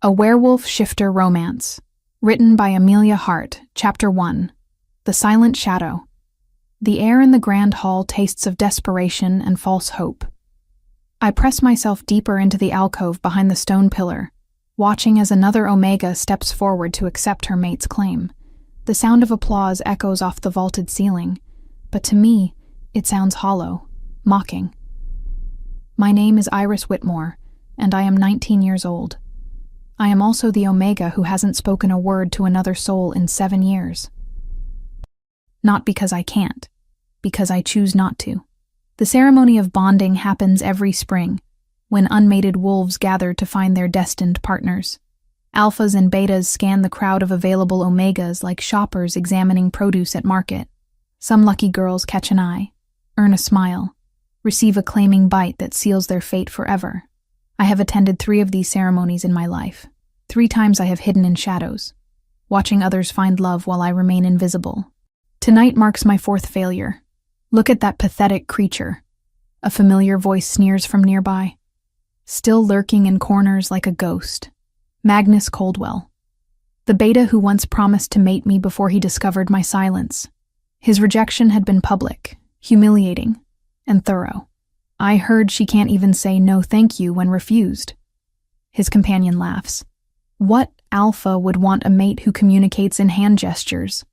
A Werewolf Shifter Romance, written by Amelia Hart, Chapter 1, The Silent Shadow. The air in the grand hall tastes of desperation and false hope. I press myself deeper into the alcove behind the stone pillar, watching as another Omega steps forward to accept her mate's claim. The sound of applause echoes off the vaulted ceiling, but to me, it sounds hollow, mocking. My name is Iris Whitmore, and I am 19 years old. I am also the Omega who hasn't spoken a word to another soul in 7 years. Not because I can't, because I choose not to. The ceremony of bonding happens every spring, when unmated wolves gather to find their destined partners. Alphas and betas scan the crowd of available Omegas like shoppers examining produce at market. Some lucky girls catch an eye, earn a smile, receive a claiming bite that seals their fate forever. I have attended 3 of these ceremonies in my life. 3 times I have hidden in shadows, watching others find love while I remain invisible. Tonight marks my 4th failure. Look at that pathetic creature. A familiar voice sneers from nearby. Still lurking in corners like a ghost. Magnus Coldwell. The beta who once promised to mate me before he discovered my silence. His rejection had been public, humiliating, and thorough. I heard she can't even say no thank you when refused. His companion laughs. What alpha would want a mate who communicates in hand gestures?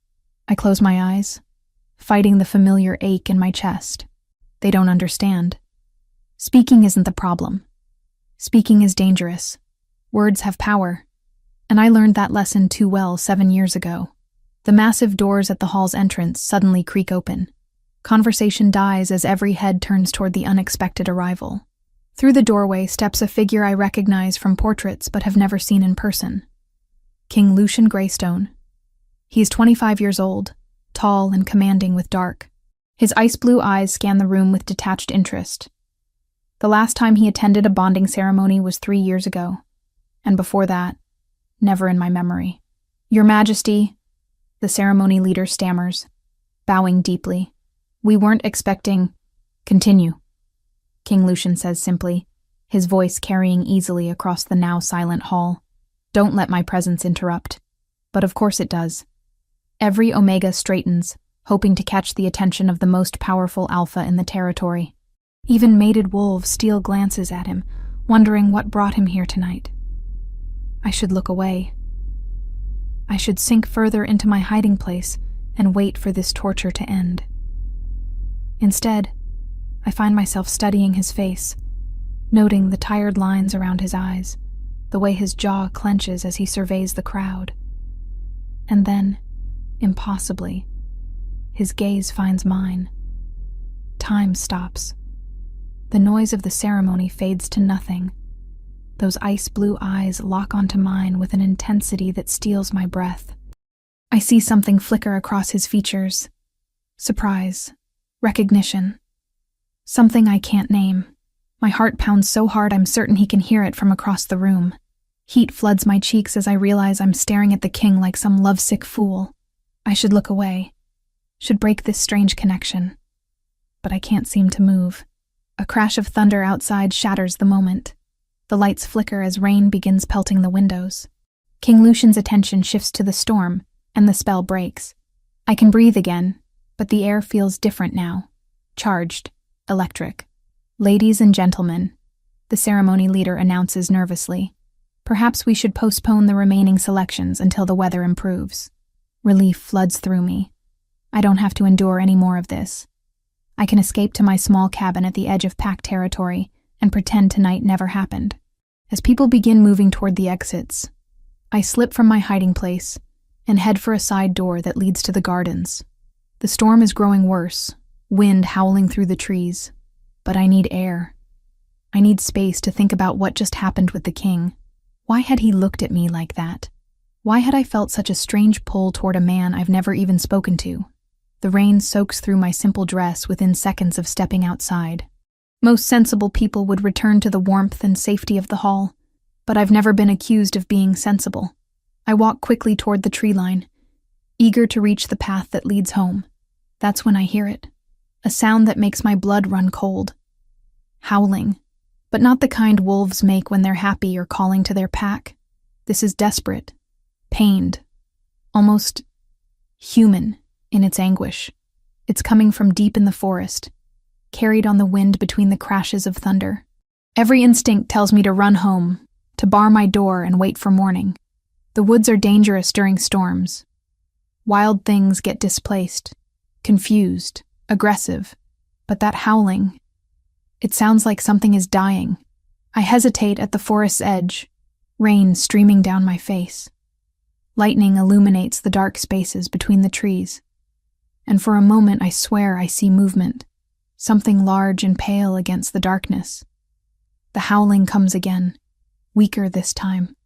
I close my eyes, fighting the familiar ache in my chest. They don't understand. Speaking isn't the problem. Speaking is dangerous. Words have power. And I learned that lesson too well 7 years ago. The massive doors at the hall's entrance suddenly creak open. Conversation dies as every head turns toward the unexpected arrival. Through the doorway steps a figure I recognize from portraits but have never seen in person. King Lucian Greystone. He is 25 years old, tall and commanding with dark. His ice blue eyes scan the room with detached interest. The last time he attended a bonding ceremony was 3 years ago, and before that, never in my memory. Your Majesty, the ceremony leader stammers, bowing deeply. We weren't expecting... Continue, King Lucian says simply, his voice carrying easily across the now silent hall. Don't let my presence interrupt. But of course it does. Every Omega straightens, hoping to catch the attention of the most powerful alpha in the territory. Even mated wolves steal glances at him, wondering what brought him here tonight. I should look away. I should sink further into my hiding place and wait for this torture to end. Instead, I find myself studying his face, noting the tired lines around his eyes, the way his jaw clenches as he surveys the crowd. And then, impossibly, his gaze finds mine. Time stops. The noise of the ceremony fades to nothing. Those ice blue eyes lock onto mine with an intensity that steals my breath. I see something flicker across his features. Surprise. Recognition. Something I can't name. My heart pounds so hard I'm certain he can hear it from across the room. Heat floods my cheeks as I realize I'm staring at the king like some lovesick fool. I should look away. Should break this strange connection. But I can't seem to move. A crash of thunder outside shatters the moment. The lights flicker as rain begins pelting the windows. King Lucian's attention shifts to the storm, and the spell breaks. I can breathe again, but the air feels different now. Charged. Electric. Ladies and gentlemen, the ceremony leader announces nervously. Perhaps we should postpone the remaining selections until the weather improves. Relief floods through me. I don't have to endure any more of this. I can escape to my small cabin at the edge of packed territory and pretend tonight never happened. As people begin moving toward the exits, I slip from my hiding place and head for a side door that leads to the gardens. The storm is growing worse, wind howling through the trees, but I need air. I need space to think about what just happened with the king. Why had he looked at me like that? Why had I felt such a strange pull toward a man I've never even spoken to? The rain soaks through my simple dress within seconds of stepping outside. Most sensible people would return to the warmth and safety of the hall, but I've never been accused of being sensible. I walk quickly toward the tree line, eager to reach the path that leads home. That's when I hear it. A sound that makes my blood run cold. Howling, but not the kind wolves make when they're happy or calling to their pack. This is desperate, pained, almost human in its anguish. It's coming from deep in the forest, carried on the wind between the crashes of thunder. Every instinct tells me to run home, to bar my door and wait for morning. The woods are dangerous during storms. Wild things get displaced, confused, aggressive, but that howling, it sounds like something is dying. I hesitate at the forest's edge, rain streaming down my face. Lightning illuminates the dark spaces between the trees, and for a moment I swear I see movement, something large and pale against the darkness. The howling comes again, weaker this time,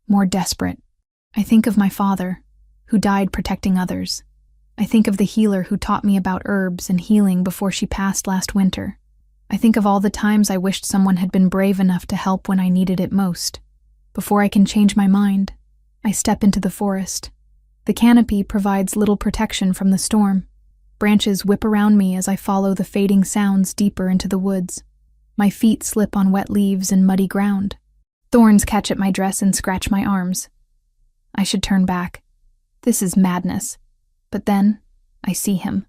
more desperate. I think of my father, who died protecting others. I think of the healer who taught me about herbs and healing before she passed last winter. I think of all the times I wished someone had been brave enough to help when I needed it most. Before I can change my mind, I step into the forest. The canopy provides little protection from the storm. Branches whip around me as I follow the fading sounds deeper into the woods. My feet slip on wet leaves and muddy ground. Thorns catch at my dress and scratch my arms. I should turn back. This is madness. But then, I see him.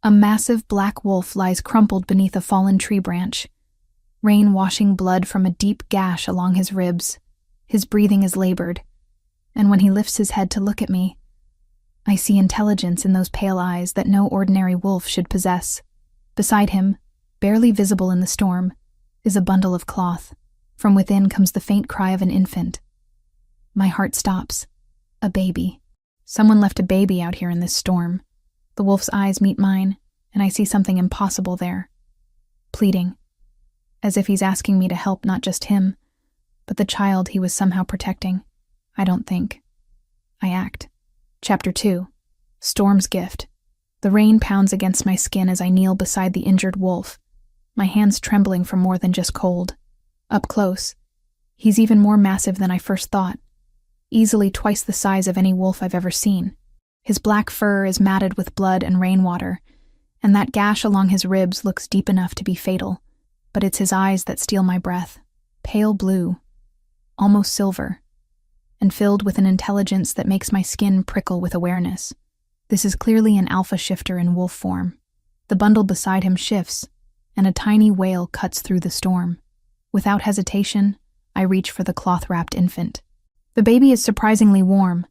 A massive black wolf lies crumpled beneath a fallen tree branch, rain washing blood from a deep gash along his ribs. His breathing is labored, and when he lifts his head to look at me, I see intelligence in those pale eyes that no ordinary wolf should possess. Beside him, barely visible in the storm, is a bundle of cloth. From within comes the faint cry of an infant. My heart stops. A baby. Someone left a baby out here in this storm. The wolf's eyes meet mine, and I see something impossible there. Pleading. As if he's asking me to help not just him, but the child he was somehow protecting. I don't think. I act. Chapter 2. Storm's Gift. The rain pounds against my skin as I kneel beside the injured wolf, my hands trembling from more than just cold. Up close, he's even more massive than I first thought, easily twice the size of any wolf I've ever seen. His black fur is matted with blood and rainwater, and that gash along his ribs looks deep enough to be fatal. But it's his eyes that steal my breath, pale blue, almost silver, and filled with an intelligence that makes my skin prickle with awareness. This is clearly an alpha shifter in wolf form. The bundle beside him shifts, and a tiny wail cuts through the storm. Without hesitation, I reach for the cloth-wrapped infant. The baby is surprisingly warm,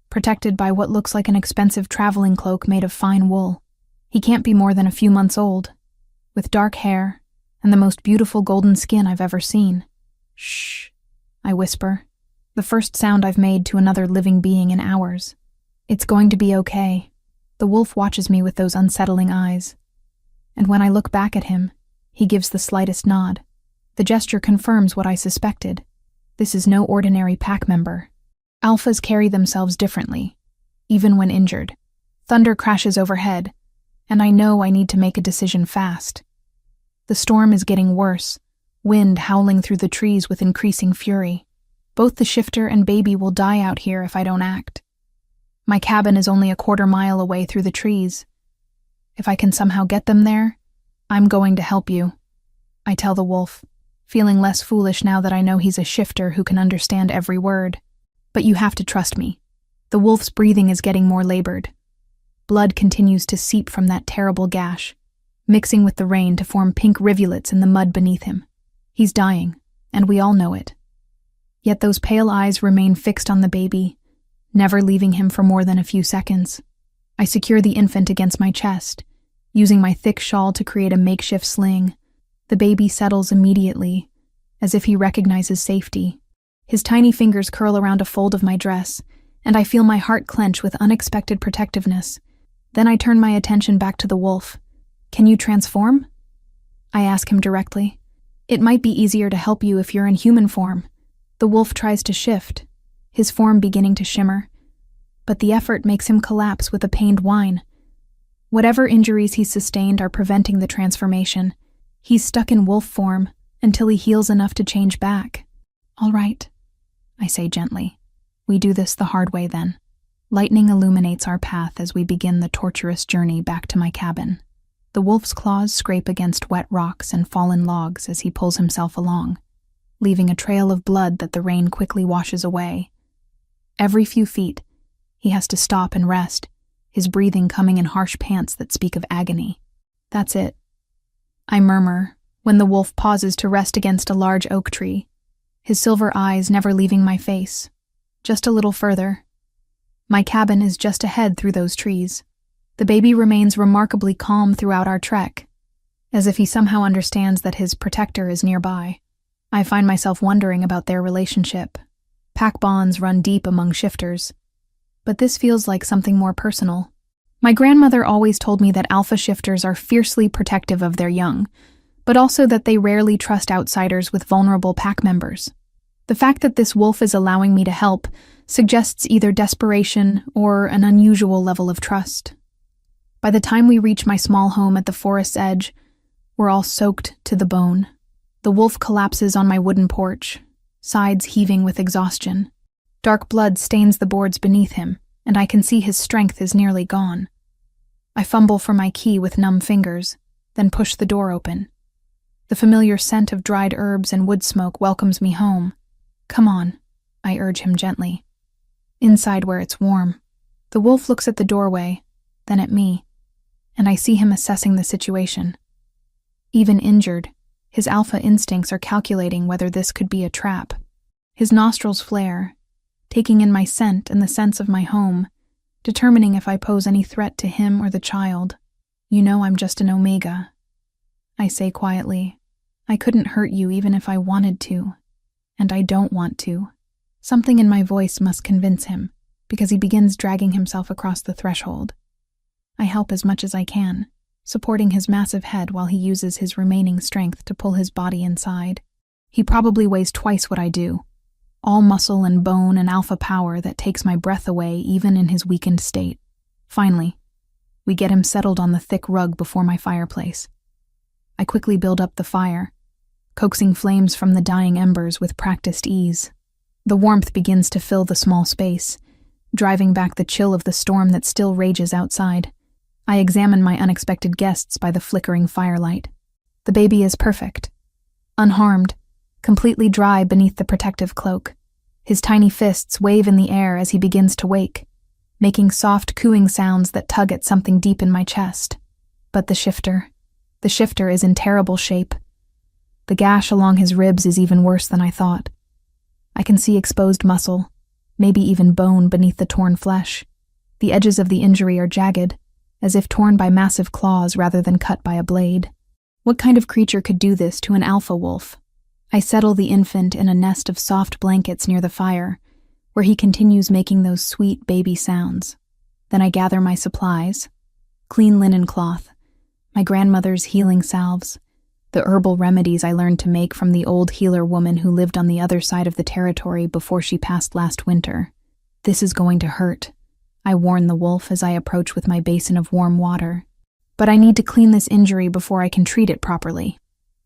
protected by what looks like an expensive traveling cloak made of fine wool. He can't be more than a few months old, with dark hair and the most beautiful golden skin I've ever seen. Shh, I whisper, the first sound I've made to another living being in hours. It's going to be okay. The wolf watches me with those unsettling eyes, and when I look back at him, he gives the slightest nod. The gesture confirms what I suspected. This is no ordinary pack member. Alphas carry themselves differently, even when injured. Thunder crashes overhead, and I know I need to make a decision fast. The storm is getting worse, wind howling through the trees with increasing fury. Both the shifter and baby will die out here if I don't act. My cabin is only a quarter mile away through the trees. If I can somehow get them there, I'm going to help you, I tell the wolf, feeling less foolish now that I know he's a shifter who can understand every word. But you have to trust me. The wolf's breathing is getting more labored. Blood continues to seep from that terrible gash, mixing with the rain to form pink rivulets in the mud beneath him. He's dying, and we all know it. Yet those pale eyes remain fixed on the baby, never leaving him for more than a few seconds. I secure the infant against my chest, using my thick shawl to create a makeshift sling. The baby settles immediately, as if he recognizes safety. His tiny fingers curl around a fold of my dress, and I feel my heart clench with unexpected protectiveness. Then I turn my attention back to the wolf. Can you transform? I ask him directly. It might be easier to help you if you're in human form. The wolf tries to shift, his form beginning to shimmer, but the effort makes him collapse with a pained whine. Whatever injuries he's sustained are preventing the transformation. He's stuck in wolf form until he heals enough to change back. All right, I say gently. We do this the hard way then. Lightning illuminates our path as we begin the torturous journey back to my cabin. The wolf's claws scrape against wet rocks and fallen logs as he pulls himself along, leaving a trail of blood that the rain quickly washes away. Every few feet, he has to stop and rest, his breathing coming in harsh pants that speak of agony. That's it, I murmur, when the wolf pauses to rest against a large oak tree, his silver eyes never leaving my face. Just a little further. My cabin is just ahead through those trees. The baby remains remarkably calm throughout our trek, as if he somehow understands that his protector is nearby. I find myself wondering about their relationship. Pack bonds run deep among shifters, but this feels like something more personal. My grandmother always told me that alpha shifters are fiercely protective of their young, but also that they rarely trust outsiders with vulnerable pack members. The fact that this wolf is allowing me to help suggests either desperation or an unusual level of trust. By the time we reach my small home at the forest's edge, we're all soaked to the bone. The wolf collapses on my wooden porch, sides heaving with exhaustion. Dark blood stains the boards beneath him, and I can see his strength is nearly gone. I fumble for my key with numb fingers, then push the door open. The familiar scent of dried herbs and wood smoke welcomes me home. Come on, I urge him gently. Inside where it's warm. The wolf looks at the doorway, then at me, and I see him assessing the situation. Even injured, his alpha instincts are calculating whether this could be a trap. His nostrils flare, taking in my scent and the sense of my home, determining if I pose any threat to him or the child. You know I'm just an omega, I say quietly. I couldn't hurt you even if I wanted to, and I don't want to. Something in my voice must convince him, because he begins dragging himself across the threshold. I help as much as I can, supporting his massive head while he uses his remaining strength to pull his body inside. He probably weighs twice what I do, all muscle and bone and alpha power that takes my breath away even in his weakened state. Finally, we get him settled on the thick rug before my fireplace. I quickly build up the fire, coaxing flames from the dying embers with practiced ease. The warmth begins to fill the small space, driving back the chill of the storm that still rages outside. I examine my unexpected guests by the flickering firelight. The baby is perfect, unharmed, completely dry beneath the protective cloak. His tiny fists wave in the air as he begins to wake, making soft cooing sounds that tug at something deep in my chest. But the shifter is in terrible shape. The gash along his ribs is even worse than I thought. I can see exposed muscle, maybe even bone beneath the torn flesh. The edges of the injury are jagged, as if torn by massive claws rather than cut by a blade. What kind of creature could do this to an alpha wolf? I settle the infant in a nest of soft blankets near the fire, where he continues making those sweet baby sounds. Then I gather my supplies: clean linen cloth, my grandmother's healing salves, the herbal remedies I learned to make from the old healer woman who lived on the other side of the territory before she passed last winter. This is going to hurt, I warn the wolf as I approach with my basin of warm water. But I need to clean this injury before I can treat it properly.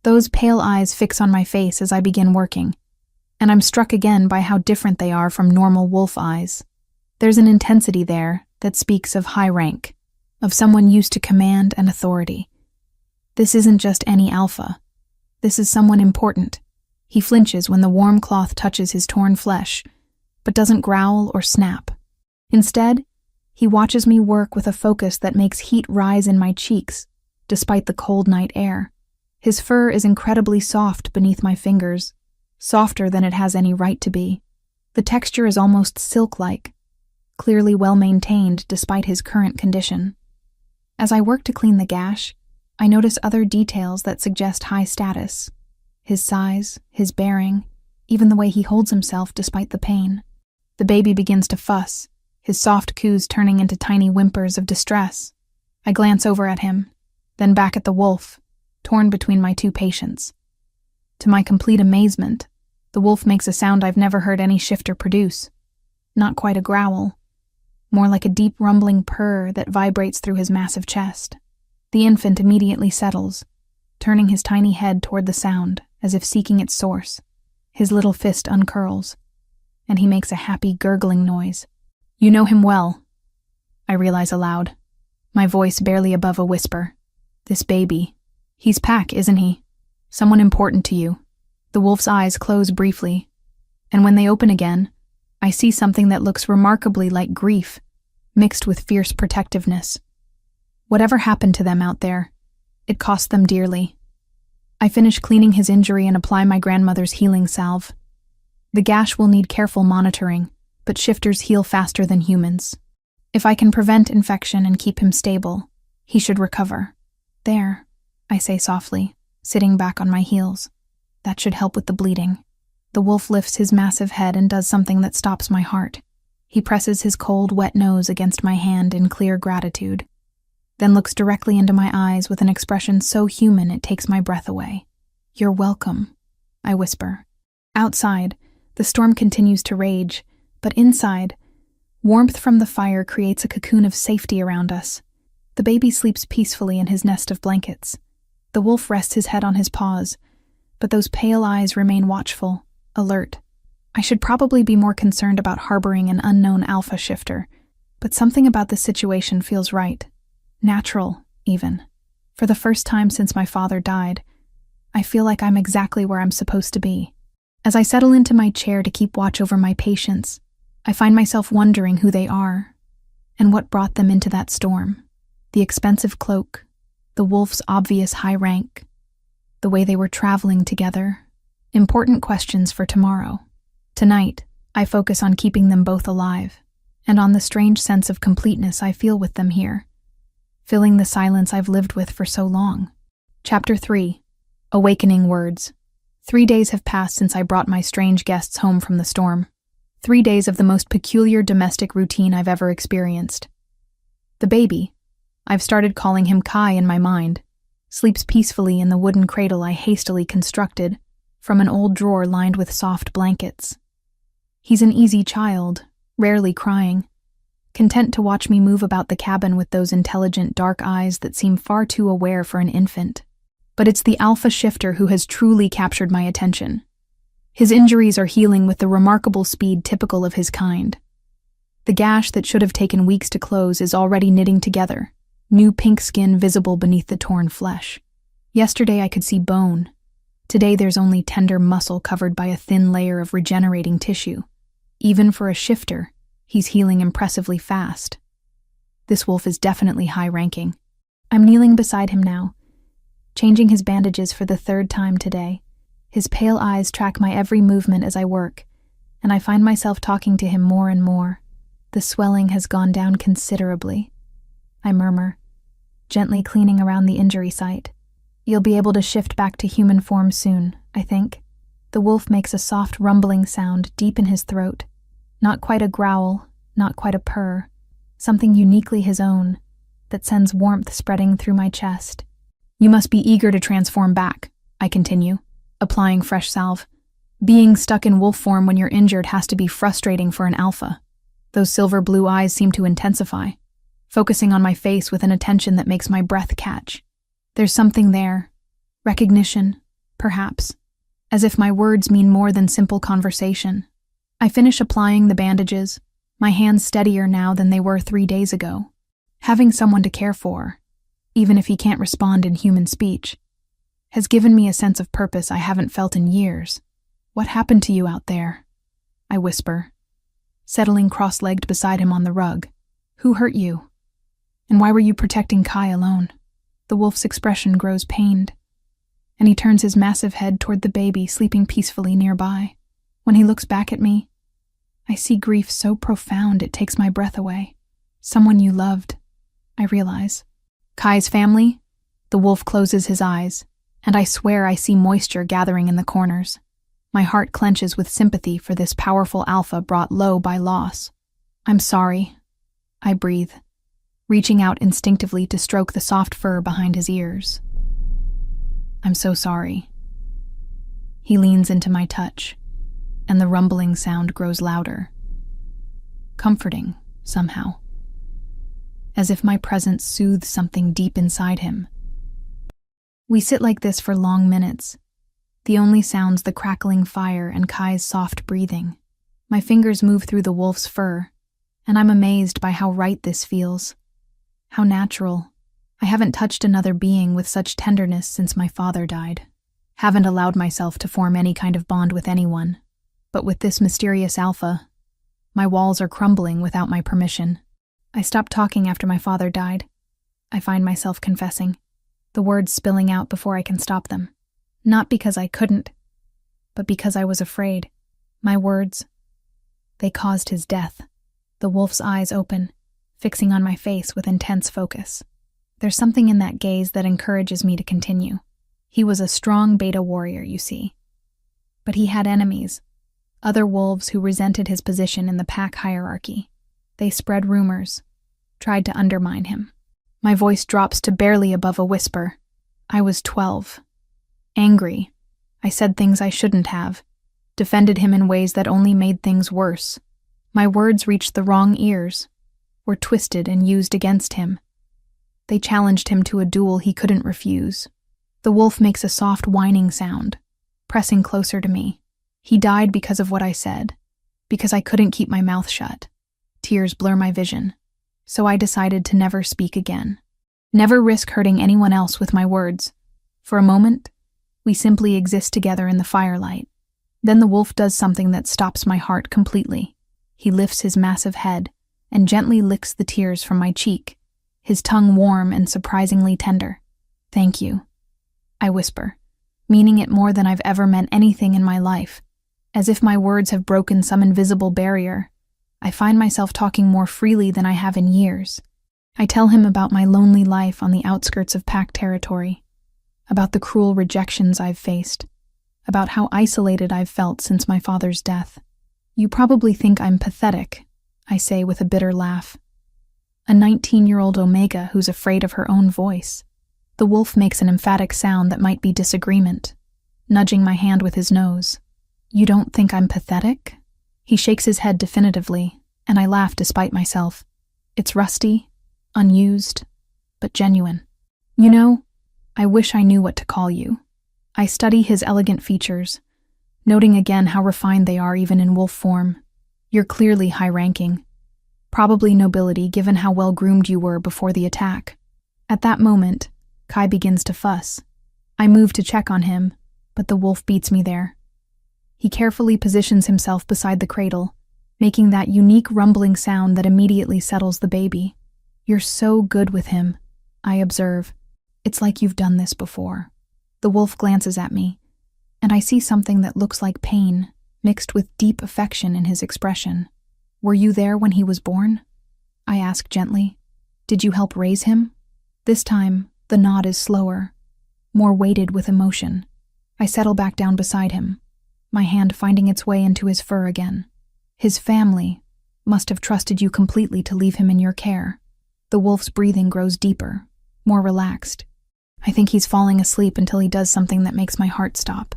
Those pale eyes fix on my face as I begin working, and I'm struck again by how different they are from normal wolf eyes. There's an intensity there that speaks of high rank, of someone used to command and authority. This isn't just any alpha. This is someone important. He flinches when the warm cloth touches his torn flesh, but doesn't growl or snap. Instead, he watches me work with a focus that makes heat rise in my cheeks, despite the cold night air. His fur is incredibly soft beneath my fingers, softer than it has any right to be. The texture is almost silk-like, clearly well-maintained despite his current condition. As I work to clean the gash, I notice other details that suggest high status. His size, his bearing, even the way he holds himself despite the pain. The baby begins to fuss, his soft coos turning into tiny whimpers of distress. I glance over at him, then back at the wolf, torn between my two patients. To my complete amazement, the wolf makes a sound I've never heard any shifter produce. Not quite a growl, more like a deep rumbling purr that vibrates through his massive chest. The infant immediately settles, turning his tiny head toward the sound, as if seeking its source. His little fist uncurls, and he makes a happy gurgling noise. You know him well, I realize aloud, my voice barely above a whisper. This baby. He's Pack, isn't he? Someone important to you. The wolf's eyes close briefly, and when they open again, I see something that looks remarkably like grief, mixed with fierce protectiveness. Whatever happened to them out there, it cost them dearly. I finish cleaning his injury and apply my grandmother's healing salve. The gash will need careful monitoring, but shifters heal faster than humans. If I can prevent infection and keep him stable, he should recover. There, I say softly, sitting back on my heels. That should help with the bleeding. The wolf lifts his massive head and does something that stops my heart. He presses his cold, wet nose against my hand in clear gratitude, then looks directly into my eyes with an expression so human it takes my breath away. "You're welcome," I whisper. Outside, the storm continues to rage, but inside, warmth from the fire creates a cocoon of safety around us. The baby sleeps peacefully in his nest of blankets. The wolf rests his head on his paws, but those pale eyes remain watchful, alert. I should probably be more concerned about harboring an unknown alpha shifter, but something about the situation feels right. Natural, even. For the first time since my father died, I feel like I'm exactly where I'm supposed to be. As I settle into my chair to keep watch over my patients, I find myself wondering who they are and what brought them into that storm. The expensive cloak, the wolf's obvious high rank, the way they were traveling together. Important questions for tomorrow. Tonight, I focus on keeping them both alive, and on the strange sense of completeness I feel with them here, filling the silence I've lived with for so long. Chapter 3. Awakening Words. 3 days have passed since I brought my strange guests home from the storm. 3 days of the most peculiar domestic routine I've ever experienced. The baby, I've started calling him Kai in my mind, sleeps peacefully in the wooden cradle I hastily constructed from an old drawer lined with soft blankets. He's an easy child, rarely crying, content to watch me move about the cabin with those intelligent dark eyes that seem far too aware for an infant. But it's the alpha shifter who has truly captured my attention. His injuries are healing with the remarkable speed typical of his kind. The gash that should have taken weeks to close is already knitting together, new pink skin visible beneath the torn flesh. Yesterday I could see bone. Today there's only tender muscle covered by a thin layer of regenerating tissue. Even for a shifter, he's healing impressively fast. This wolf is definitely high-ranking. I'm kneeling beside him now, changing his bandages for the 3rd time today. His pale eyes track my every movement as I work, and I find myself talking to him more and more. The swelling has gone down considerably, I murmur, gently cleaning around the injury site. You'll be able to shift back to human form soon, I think. The wolf makes a soft rumbling sound deep in his throat. Not quite a growl, not quite a purr. Something uniquely his own, that sends warmth spreading through my chest. You must be eager to transform back, I continue, applying fresh salve. Being stuck in wolf form when you're injured has to be frustrating for an alpha. Those silver blue eyes seem to intensify, focusing on my face with an attention that makes my breath catch. There's something there. Recognition, perhaps. As if my words mean more than simple conversation. I finish applying the bandages, my hands steadier now than they were 3 days ago. Having someone to care for, even if he can't respond in human speech, has given me a sense of purpose I haven't felt in years. What happened to you out there? I whisper, settling cross-legged beside him on the rug. Who hurt you? And why were you protecting Kai alone? The wolf's expression grows pained, and he turns his massive head toward the baby sleeping peacefully nearby. When he looks back at me, I see grief so profound it takes my breath away. Someone you loved, I realize. Kai's family? The wolf closes his eyes, and I swear I see moisture gathering in the corners. My heart clenches with sympathy for this powerful alpha brought low by loss. I'm sorry, I breathe, reaching out instinctively to stroke the soft fur behind his ears. I'm so sorry. He leans into my touch, and the rumbling sound grows louder. Comforting, somehow. As if my presence soothes something deep inside him. We sit like this for long minutes, the only sounds the crackling fire and Kai's soft breathing. My fingers move through the wolf's fur, and I'm amazed by how right this feels. How natural. I haven't touched another being with such tenderness since my father died. Haven't allowed myself to form any kind of bond with anyone. But with this mysterious alpha, My walls are crumbling without my permission. I stopped talking after my father died. I find myself confessing, the words spilling out before I can stop them. Not because I couldn't, but because I was afraid. My words, they caused his death. The wolf's eyes open, fixing on my face with intense focus. There's something in that gaze that encourages me to continue. He was a strong beta warrior, you see. But he had enemies, other wolves who resented his position in the pack hierarchy. They spread rumors, tried to undermine him. My voice drops to barely above a whisper. I was 12. Angry. I said things I shouldn't have, defended him in ways that only made things worse. My words reached the wrong ears, were twisted and used against him. They challenged him to a duel he couldn't refuse. The wolf makes a soft whining sound, pressing closer to me. He died because of what I said, because I couldn't keep my mouth shut. Tears blur my vision, so I decided to never speak again. Never risk hurting anyone else with my words. For a moment, we simply exist together in the firelight. Then the wolf does something that stops my heart completely. He lifts his massive head and gently licks the tears from my cheek, his tongue warm and surprisingly tender. "Thank you," I whisper, meaning it more than I've ever meant anything in my life. As if my words have broken some invisible barrier, I find myself talking more freely than I have in years. I tell him about my lonely life on the outskirts of pack territory, about the cruel rejections I've faced, about how isolated I've felt since my father's death. "You probably think I'm pathetic," I say with a bitter laugh. A 19-year-old Omega who's afraid of her own voice. The wolf makes an emphatic sound that might be disagreement, nudging my hand with his nose. "You don't think I'm pathetic?" He shakes his head definitively, and I laugh despite myself. It's rusty, unused, but genuine. "You know, I wish I knew what to call you." I study his elegant features, noting again how refined they are even in wolf form. "You're clearly high-ranking. Probably nobility given how well-groomed you were before the attack." At that moment, Kai begins to fuss. I move to check on him, but the wolf beats me there. He carefully positions himself beside the cradle, making that unique rumbling sound that immediately settles the baby. "You're so good with him," I observe. "It's like you've done this before." The wolf glances at me, and I see something that looks like pain, mixed with deep affection in his expression. "Were you there when he was born?" I ask gently. "Did you help raise him?" This time, the nod is slower, more weighted with emotion. I settle back down beside him, my hand finding its way into his fur again. "His family must have trusted you completely to leave him in your care." The wolf's breathing grows deeper, more relaxed. I think he's falling asleep until he does something that makes my heart stop.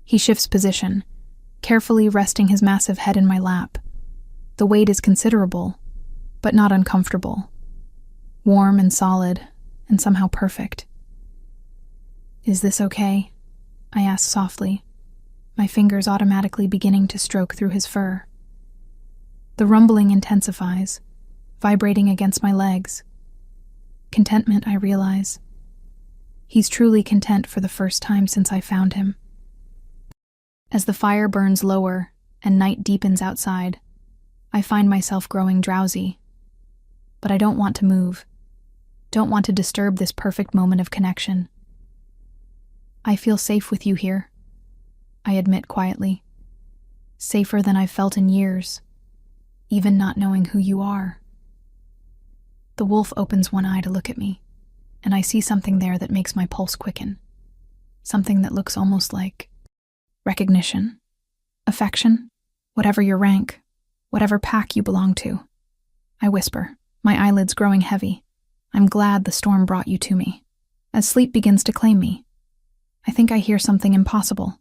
He shifts position, carefully resting his massive head in my lap. The weight is considerable, but not uncomfortable. Warm and solid, and somehow perfect. "Is this okay?" I ask softly, my fingers automatically beginning to stroke through his fur. The rumbling intensifies, vibrating against my legs. Contentment, I realize. He's truly content for the first time since I found him. As the fire burns lower and night deepens outside, I find myself growing drowsy. But I don't want to move, don't want to disturb this perfect moment of connection. "I feel safe with you here," I admit quietly. "Safer than I've felt in years, even not knowing who you are." The wolf opens one eye to look at me, and I see something there that makes my pulse quicken. Something that looks almost like recognition, affection, whatever your rank, whatever pack you belong to. I whisper, my eyelids growing heavy. "I'm glad the storm brought you to me." As sleep begins to claim me, I think I hear something impossible.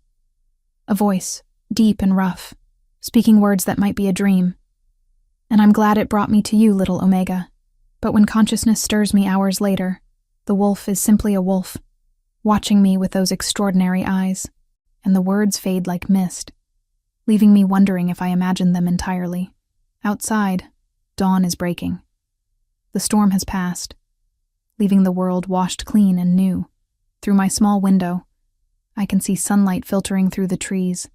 A voice, deep and rough, speaking words that might be a dream. "And I'm glad it brought me to you, little Omega." But when consciousness stirs me hours later, the wolf is simply a wolf, watching me with those extraordinary eyes, and the words fade like mist, leaving me wondering if I imagined them entirely. Outside, dawn is breaking. The storm has passed, leaving the world washed clean and new. Through my small window, I can see sunlight filtering through the trees,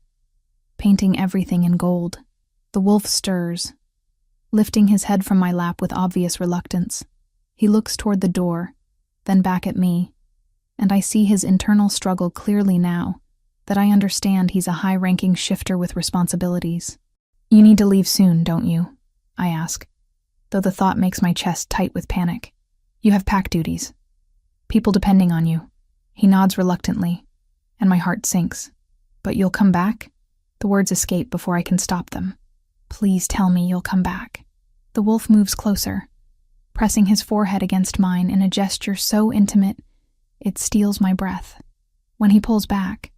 painting everything in gold. The wolf stirs, lifting his head from my lap with obvious reluctance. He looks toward the door, then back at me, and I see his internal struggle clearly now that I understand he's a high-ranking shifter with responsibilities. "You need to leave soon, don't you?" I ask, though the thought makes my chest tight with panic. "You have pack duties. People depending on you." He nods reluctantly, and my heart sinks. "But you'll come back?" The words escape before I can stop them. "Please tell me you'll come back." The wolf moves closer, pressing his forehead against mine in a gesture so intimate it steals my breath. When he pulls back,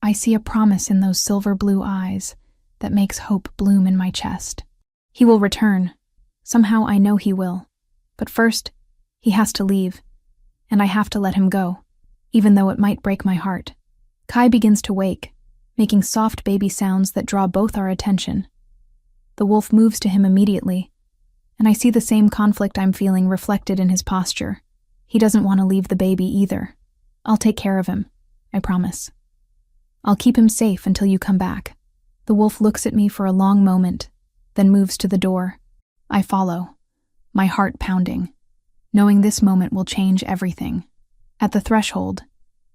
I see a promise in those silver blue eyes that makes hope bloom in my chest. He will return. Somehow I know he will. But first, he has to leave, and I have to let him go, even though it might break my heart. Kai begins to wake, making soft baby sounds that draw both our attention. The wolf moves to him immediately, and I see the same conflict I'm feeling reflected in his posture. He doesn't want to leave the baby either. "I'll take care of him, I promise. I'll keep him safe until you come back." The wolf looks at me for a long moment, then moves to the door. I follow, my heart pounding, knowing this moment will change everything. At the threshold,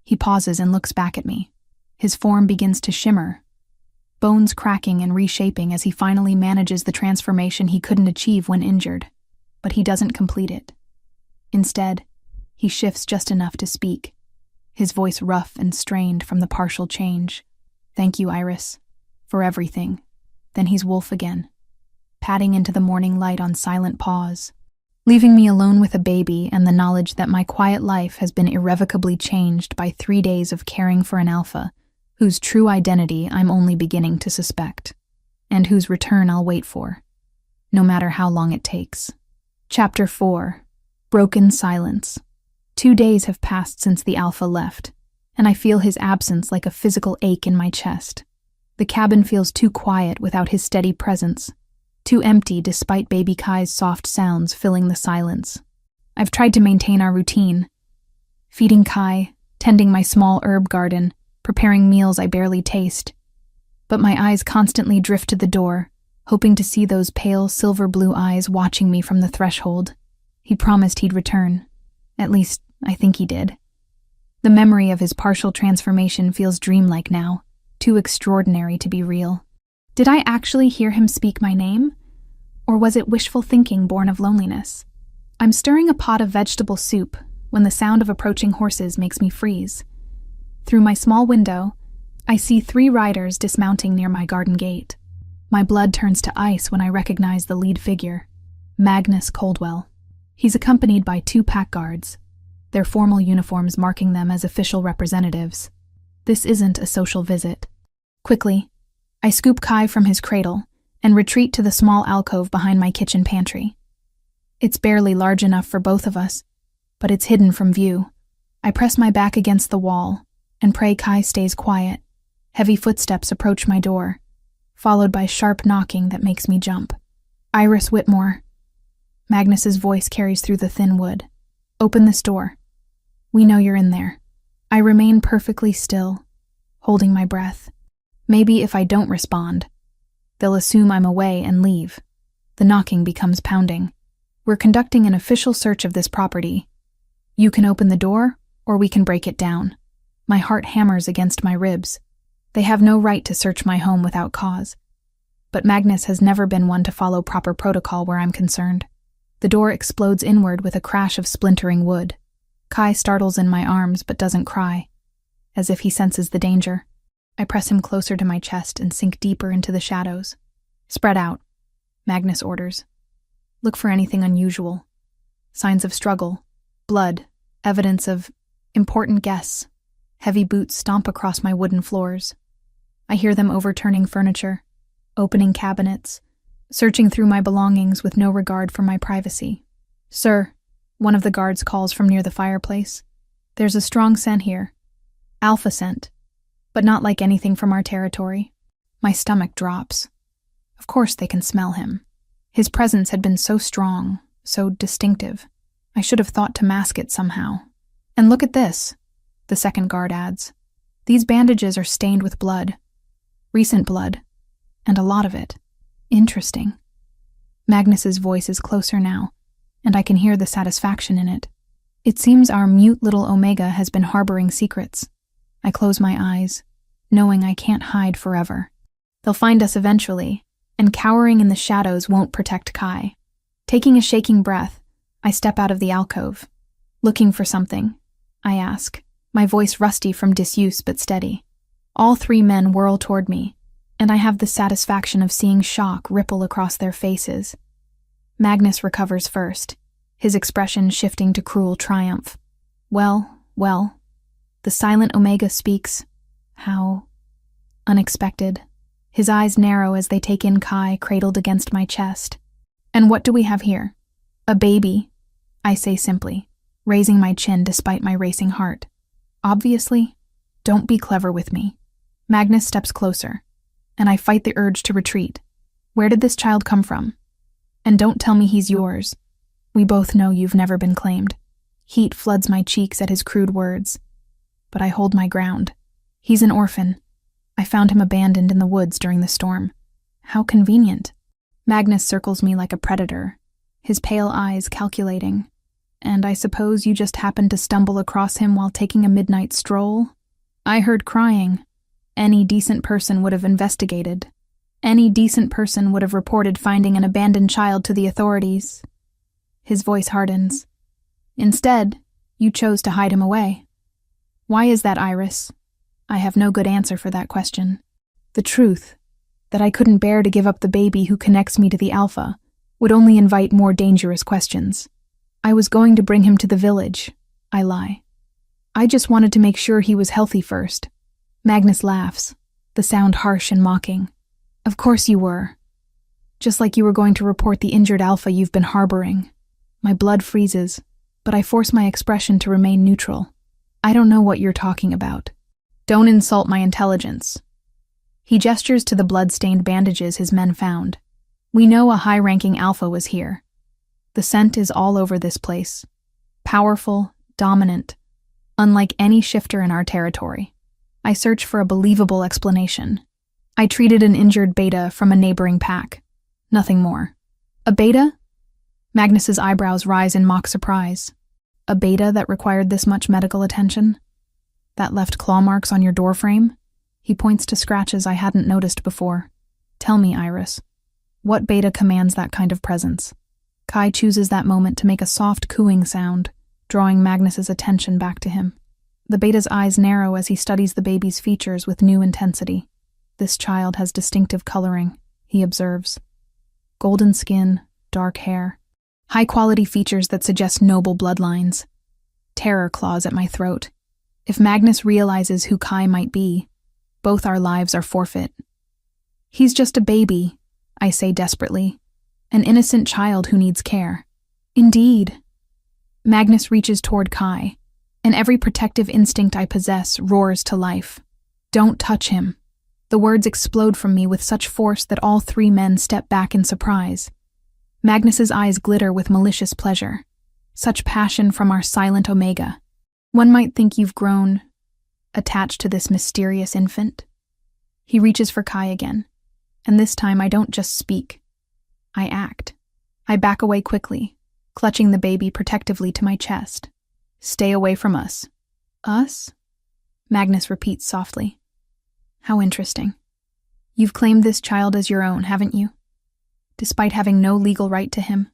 he pauses and looks back at me. His form begins to shimmer, bones cracking and reshaping as he finally manages the transformation he couldn't achieve when injured. But he doesn't complete it. Instead, he shifts just enough to speak, his voice rough and strained from the partial change. "Thank you, Iris, for everything." Then he's wolf again, padding into the morning light on silent pause, leaving me alone with a baby and the knowledge that my quiet life has been irrevocably changed by 3 days of caring for an alpha whose true identity I'm only beginning to suspect, and whose return I'll wait for, no matter how long it takes. Chapter 4. Broken Silence. 2 days have passed since the alpha left, and I feel his absence like a physical ache in my chest. The cabin feels too quiet without his steady presence, too empty despite baby Kai's soft sounds filling the silence. I've tried to maintain our routine, feeding Kai, tending my small herb garden, preparing meals I barely taste, but my eyes constantly drift to the door, hoping to see those pale silver blue eyes watching me from the threshold. He promised he'd return. At least, I think he did. The memory of his partial transformation feels dreamlike now, too extraordinary to be real. Did I actually hear him speak my name? Or was it wishful thinking born of loneliness? I'm stirring a pot of vegetable soup when the sound of approaching horses makes me freeze. Through my small window, I see 3 riders dismounting near my garden gate. My blood turns to ice when I recognize the lead figure, Magnus Coldwell. He's accompanied by 2 pack guards, their formal uniforms marking them as official representatives. This isn't a social visit. Quickly, I scoop Kai from his cradle and retreat to the small alcove behind my kitchen pantry. It's barely large enough for both of us, but it's hidden from view. I press my back against the wall and pray Kai stays quiet. Heavy footsteps approach my door, followed by sharp knocking that makes me jump. "Iris Whitmore." Magnus's voice carries through the thin wood. "Open this door. We know you're in there." I remain perfectly still, holding my breath. Maybe if I don't respond, they'll assume I'm away and leave. The knocking becomes pounding. "We're conducting an official search of this property. You can open the door, or we can break it down." My heart hammers against my ribs. They have no right to search my home without cause. But Magnus has never been one to follow proper protocol where I'm concerned. The door explodes inward with a crash of splintering wood. Kai startles in my arms but doesn't cry, as if he senses the danger. I press him closer to my chest and sink deeper into the shadows. "Spread out," Magnus orders. "Look for anything unusual. Signs of struggle, blood, evidence of important guests." Heavy boots stomp across my wooden floors. I hear them overturning furniture, opening cabinets, searching through my belongings with no regard for my privacy. "Sir," one of the guards calls from near the fireplace, "there's a strong scent here. Alpha scent, but not like anything from our territory." My stomach drops. Of course they can smell him. His presence had been so strong, so distinctive. I should have thought to mask it somehow. "And look at this," the second guard adds. "These bandages are stained with blood. Recent blood, and a lot of it." Interesting. Magnus's voice is closer now, and I can hear the satisfaction in it. It seems our mute little Omega has been harboring secrets. I close my eyes, knowing I can't hide forever. They'll find us eventually, and cowering in the shadows won't protect Kai. Taking a shaking breath, I step out of the alcove. Looking for something, I ask, my voice rusty from disuse but steady. All three men whirl toward me, and I have the satisfaction of seeing shock ripple across their faces. Magnus recovers first, his expression shifting to cruel triumph. Well, the silent Omega speaks. How unexpected. His eyes narrow as they take in Kai cradled against my chest. And what do we have here? A baby, I say simply, raising my chin despite my racing heart. Obviously, don't be clever with me. Magnus steps closer, and I fight the urge to retreat. Where did this child come from? And don't tell me he's yours. We both know you've never been claimed. Heat floods my cheeks at his crude words. But I hold my ground. He's an orphan. I found him abandoned in the woods during the storm. How convenient. Magnus circles me like a predator, his pale eyes calculating. And I suppose you just happened to stumble across him while taking a midnight stroll? I heard crying. Any decent person would have investigated. Any decent person would have reported finding an abandoned child to the authorities. His voice hardens. Instead, you chose to hide him away. Why is that, Iris? I have no good answer for that question. The truth, that I couldn't bear to give up the baby who connects me to the Alpha, would only invite more dangerous questions. I was going to bring him to the village. I lie. I just wanted to make sure he was healthy first. Magnus laughs, the sound harsh and mocking. Of course you were. Just like you were going to report the injured Alpha you've been harboring. My blood freezes, but I force my expression to remain neutral. I don't know what you're talking about. Don't insult my intelligence. He gestures to the blood-stained bandages his men found. We know a high-ranking Alpha was here. The scent is all over this place. Powerful, dominant, unlike any shifter in our territory. I search for a believable explanation. I treated an injured beta from a neighboring pack. Nothing more. A beta? Magnus's eyebrows rise in mock surprise. A beta that required this much medical attention? That left claw marks on your doorframe? He points to scratches I hadn't noticed before. Tell me, Iris, what beta commands that kind of presence? Kai chooses that moment to make a soft cooing sound, drawing Magnus's attention back to him. The beta's eyes narrow as he studies the baby's features with new intensity. This child has distinctive coloring, he observes. Golden skin, dark hair. High-quality features that suggest noble bloodlines. Terror claws at my throat. If Magnus realizes who Kai might be, both our lives are forfeit. He's just a baby, I say desperately. An innocent child who needs care. Indeed. Magnus reaches toward Kai, and every protective instinct I possess roars to life. Don't touch him. The words explode from me with such force that all three men step back in surprise. Magnus's eyes glitter with malicious pleasure. Such passion from our silent Omega. One might think you've grown attached to this mysterious infant. He reaches for Kai again, and this time I don't just speak. I act. I back away quickly, clutching the baby protectively to my chest. Stay away from us. Us? Magnus repeats softly. How interesting. You've claimed this child as your own, haven't you? Despite having no legal right to him.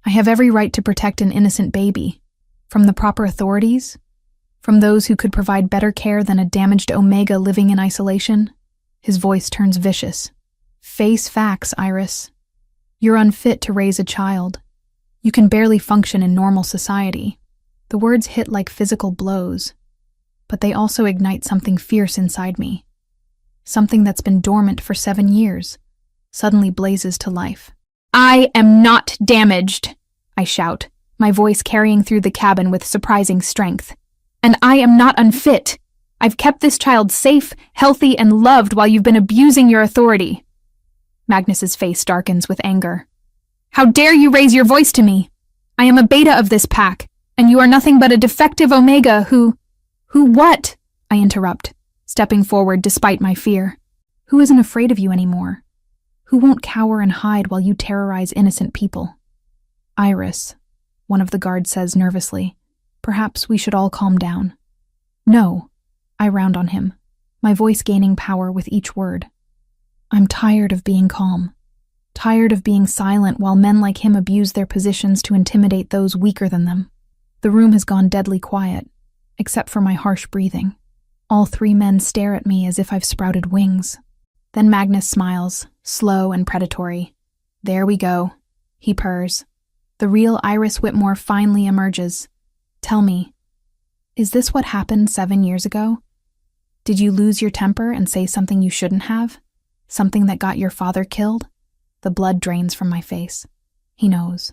I have every right to protect an innocent baby. From the proper authorities? From those who could provide better care than a damaged Omega living in isolation? His voice turns vicious. Face facts, Iris. You're unfit to raise a child. You can barely function in normal society. The words hit like physical blows, but they also ignite something fierce inside me. Something that's been dormant for 7 years suddenly blazes to life. I am not damaged, I shout, my voice carrying through the cabin with surprising strength. And I am not unfit. I've kept this child safe, healthy, and loved while you've been abusing your authority. Magnus's face darkens with anger. How dare you raise your voice to me? I am a beta of this pack, and you are nothing but a defective Omega who what? I interrupt, stepping forward despite my fear. Who isn't afraid of you anymore? Who won't cower and hide while you terrorize innocent people? Iris, one of the guards says nervously. Perhaps we should all calm down. No, I round on him, my voice gaining power with each word. I'm tired of being calm. Tired of being silent while men like him abuse their positions to intimidate those weaker than them. The room has gone deadly quiet, except for my harsh breathing. All three men stare at me as if I've sprouted wings. Then Magnus smiles, slow and predatory. There we go, he purrs. The real Iris Whitmore finally emerges. Tell me, is this what happened 7 years ago? Did you lose your temper and say something you shouldn't have? Something that got your father killed? The blood drains from my face. He knows.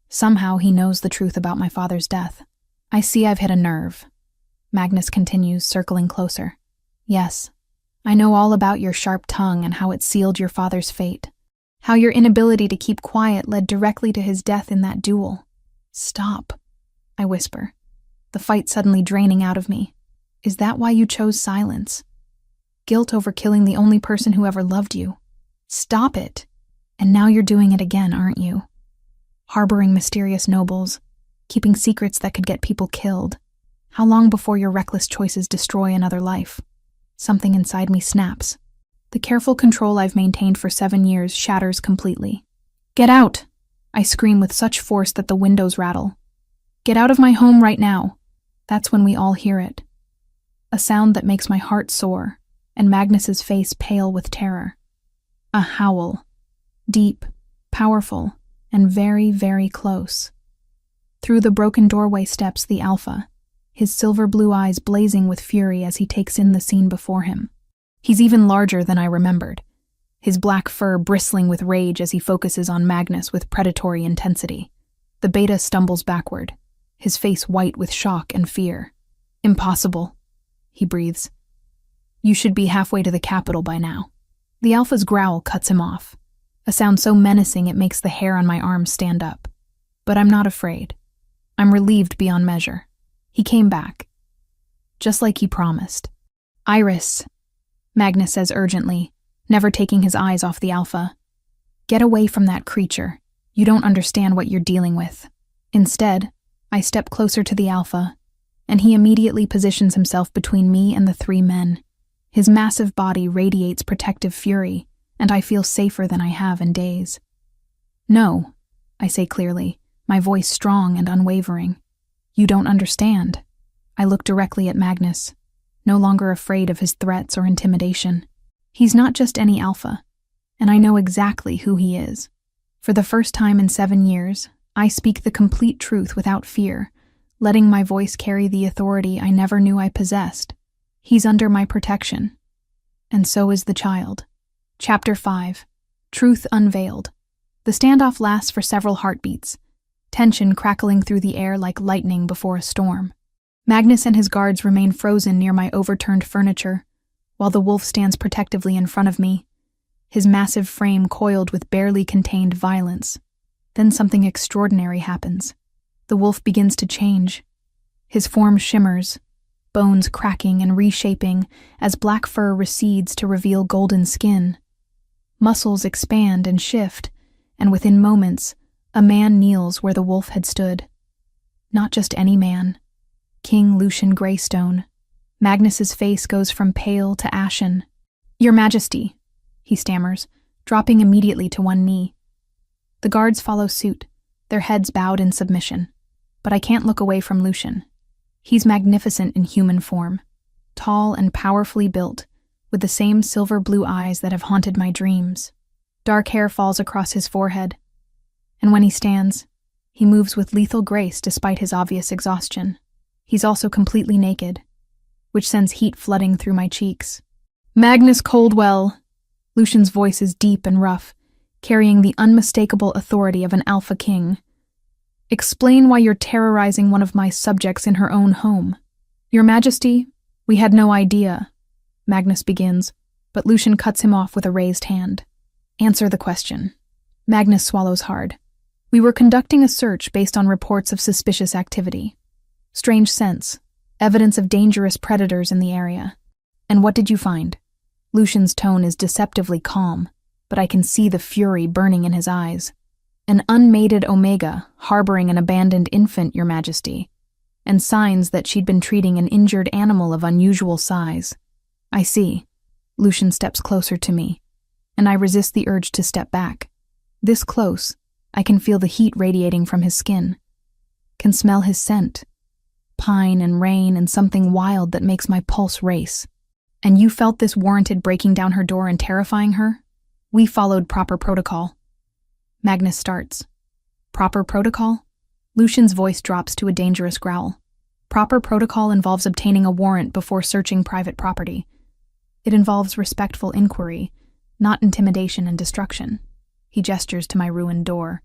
Somehow he knows the truth about my father's death. I see I've hit a nerve. Magnus continues, circling closer. Yes, I know all about your sharp tongue and how it sealed your father's fate. How your inability to keep quiet led directly to his death in that duel. Stop, I whisper, the fight suddenly draining out of me. Is that why you chose silence? Guilt over killing the only person who ever loved you. Stop it. And now you're doing it again, aren't you? Harboring mysterious nobles, keeping secrets that could get people killed. How long before your reckless choices destroy another life? Something inside me snaps. The careful control I've maintained for 7 years shatters completely. Get out! I scream with such force that the windows rattle. Get out of my home right now. That's when we all hear it. A sound that makes my heart soar, and Magnus's face pale with terror. A howl. Deep, powerful, and very, very close. Through the broken doorway steps the Alpha, his silver blue eyes blazing with fury as he takes in the scene before him. He's even larger than I remembered, his black fur bristling with rage as he focuses on Magnus with predatory intensity. The Beta stumbles backward, his face white with shock and fear. Impossible, he breathes. You should be halfway to the capital by now. The Alpha's growl cuts him off, a sound so menacing it makes the hair on my arms stand up. But I'm not afraid. I'm relieved beyond measure. He came back, just like he promised. Iris, Magnus says urgently, never taking his eyes off the Alpha. Get away from that creature. You don't understand what you're dealing with. Instead, I step closer to the Alpha, and he immediately positions himself between me and the three men. His massive body radiates protective fury, and I feel safer than I have in days. No, I say clearly, my voice strong and unwavering. You don't understand. I look directly at Magnus, no longer afraid of his threats or intimidation. He's not just any Alpha, and I know exactly who he is. For the first time in 7 years, I speak the complete truth without fear, letting my voice carry the authority I never knew I possessed. He's under my protection. And so is the child. Chapter 5. Truth Unveiled. The standoff lasts for several heartbeats, tension crackling through the air like lightning before a storm. Magnus and his guards remain frozen near my overturned furniture, while the wolf stands protectively in front of me, his massive frame coiled with barely contained violence. Then something extraordinary happens. The wolf begins to change. His form shimmers, bones cracking and reshaping as black fur recedes to reveal golden skin. Muscles expand and shift, and within moments, a man kneels where the wolf had stood. Not just any man. King Lucian Greystone. Magnus's face goes from pale to ashen. Your Majesty, he stammers, dropping immediately to one knee. The guards follow suit, their heads bowed in submission. But I can't look away from Lucian. He's magnificent in human form, tall and powerfully built, with the same silver blue eyes that have haunted my dreams. Dark hair falls across his forehead, and when he stands, he moves with lethal grace despite his obvious exhaustion. He's also completely naked, which sends heat flooding through my cheeks. Magnus Coldwell! Lucian's voice is deep and rough, carrying the unmistakable authority of an Alpha King. Explain why you're terrorizing one of my subjects in her own home. Your Majesty, we had no idea, Magnus begins, but Lucian cuts him off with a raised hand. Answer the question. Magnus swallows hard. We were conducting a search based on reports of suspicious activity. Strange scents, evidence of dangerous predators in the area. And what did you find? Lucian's tone is deceptively calm, but I can see the fury burning in his eyes. An unmated Omega harboring an abandoned infant, Your Majesty, and signs that she'd been treating an injured animal of unusual size. I see. Lucian steps closer to me, and I resist the urge to step back. This close, I can feel the heat radiating from his skin, can smell his scent, pine and rain and something wild that makes my pulse race. And you felt this warranted breaking down her door and terrifying her? We followed proper protocol. Magnus starts. Proper protocol? Lucian's voice drops to a dangerous growl. Proper protocol involves obtaining a warrant before searching private property. It involves respectful inquiry, not intimidation and destruction. He gestures to my ruined door,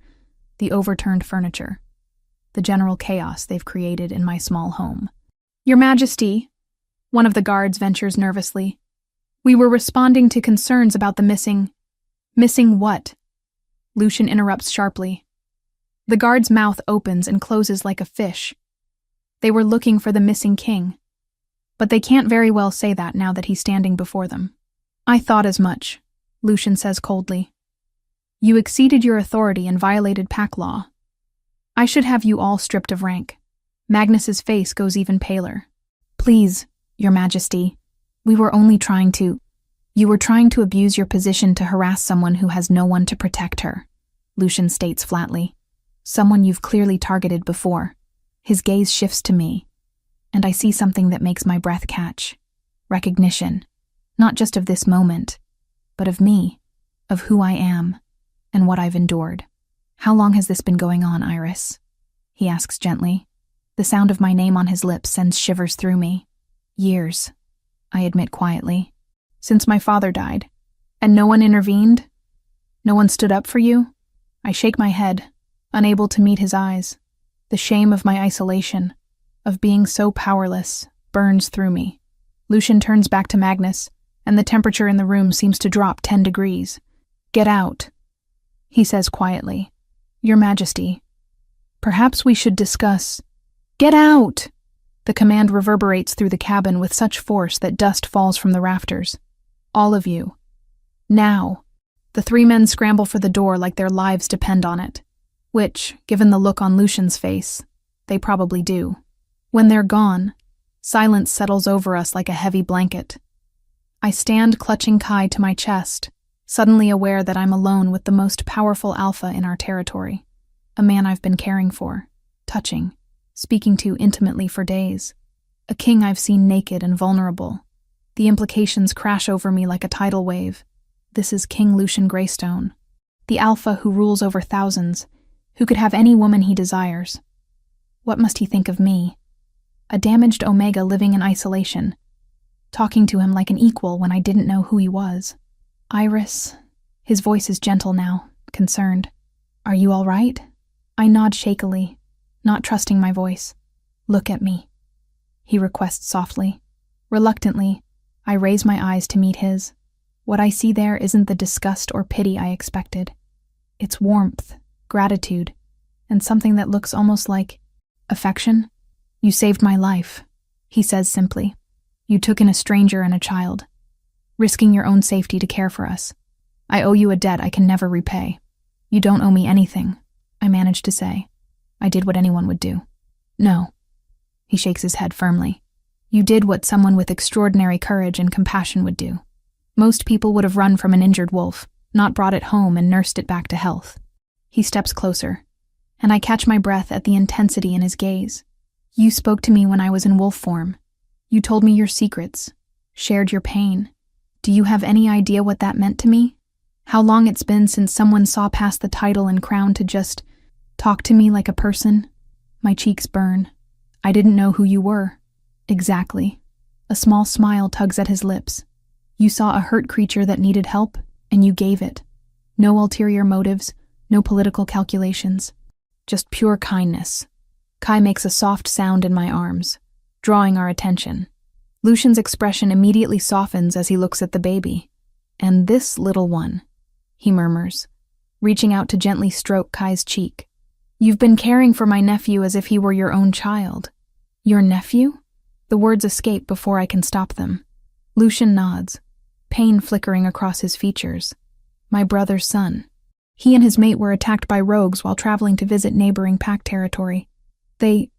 the overturned furniture, the general chaos they've created in my small home. Your Majesty, one of the guards ventures nervously. We were responding to concerns about the missing... Missing what? Lucian interrupts sharply. The guard's mouth opens and closes like a fish. They were looking for the missing king. But they can't very well say that now that he's standing before them. I thought as much, Lucian says coldly. You exceeded your authority and violated pack law. I should have you all stripped of rank. Magnus's face goes even paler. Please, Your Majesty, we were only trying to... You were trying to abuse your position to harass someone who has no one to protect her, Lucian states flatly. Someone you've clearly targeted before. His gaze shifts to me, and I see something that makes my breath catch. Recognition, not just of this moment, but of me, of who I am, and what I've endured. How long has this been going on, Iris? He asks gently. The sound of my name on his lips sends shivers through me. Years, I admit quietly. Since my father died. And no one intervened? No one stood up for you? I shake my head, unable to meet his eyes. The shame of my isolation, of being so powerless, burns through me. Lucian turns back to Magnus, and the temperature in the room seems to drop 10 degrees. Get out, he says quietly. Your Majesty, perhaps we should discuss... Get out! The command reverberates through the cabin with such force that dust falls from the rafters. All of you. Now. The 3 men scramble for the door like their lives depend on it. Which, given the look on Lucian's face, they probably do. When they're gone, silence settles over us like a heavy blanket. I stand clutching Kai to my chest, suddenly aware that I'm alone with the most powerful alpha in our territory. A man I've been caring for, touching, speaking to intimately for days. A king I've seen naked and vulnerable. The implications crash over me like a tidal wave. This is King Lucian Greystone, the alpha who rules over thousands, who could have any woman he desires. What must he think of me? A damaged Omega living in isolation, talking to him like an equal when I didn't know who he was. Iris, his voice is gentle now, concerned. Are you all right? I nod shakily, not trusting my voice. Look at me, he requests softly. Reluctantly, I raise my eyes to meet his. What I see there isn't the disgust or pity I expected. It's warmth, gratitude, and something that looks almost like affection. You saved my life, he says simply. You took in a stranger and a child, risking your own safety to care for us. I owe you a debt I can never repay. You don't owe me anything, I managed to say. I did what anyone would do. No. He shakes his head firmly. You did what someone with extraordinary courage and compassion would do. Most people would have run from an injured wolf, not brought it home and nursed it back to health. He steps closer, and I catch my breath at the intensity in his gaze. You spoke to me when I was in wolf form. You told me your secrets, shared your pain. Do you have any idea what that meant to me? How long it's been since someone saw past the title and crown to just talk to me like a person? My cheeks burn. I didn't know who you were. Exactly. A small smile tugs at his lips. You saw a hurt creature that needed help, and you gave it. No ulterior motives, no political calculations. Just pure kindness. Kai makes a soft sound in my arms, drawing our attention. Lucian's expression immediately softens as he looks at the baby. And this little one, he murmurs, reaching out to gently stroke Kai's cheek. You've been caring for my nephew as if he were your own child. Your nephew? The words escape before I can stop them. Lucian nods, pain flickering across his features. My brother's son. He and his mate were attacked by rogues while traveling to visit neighboring pack territory. They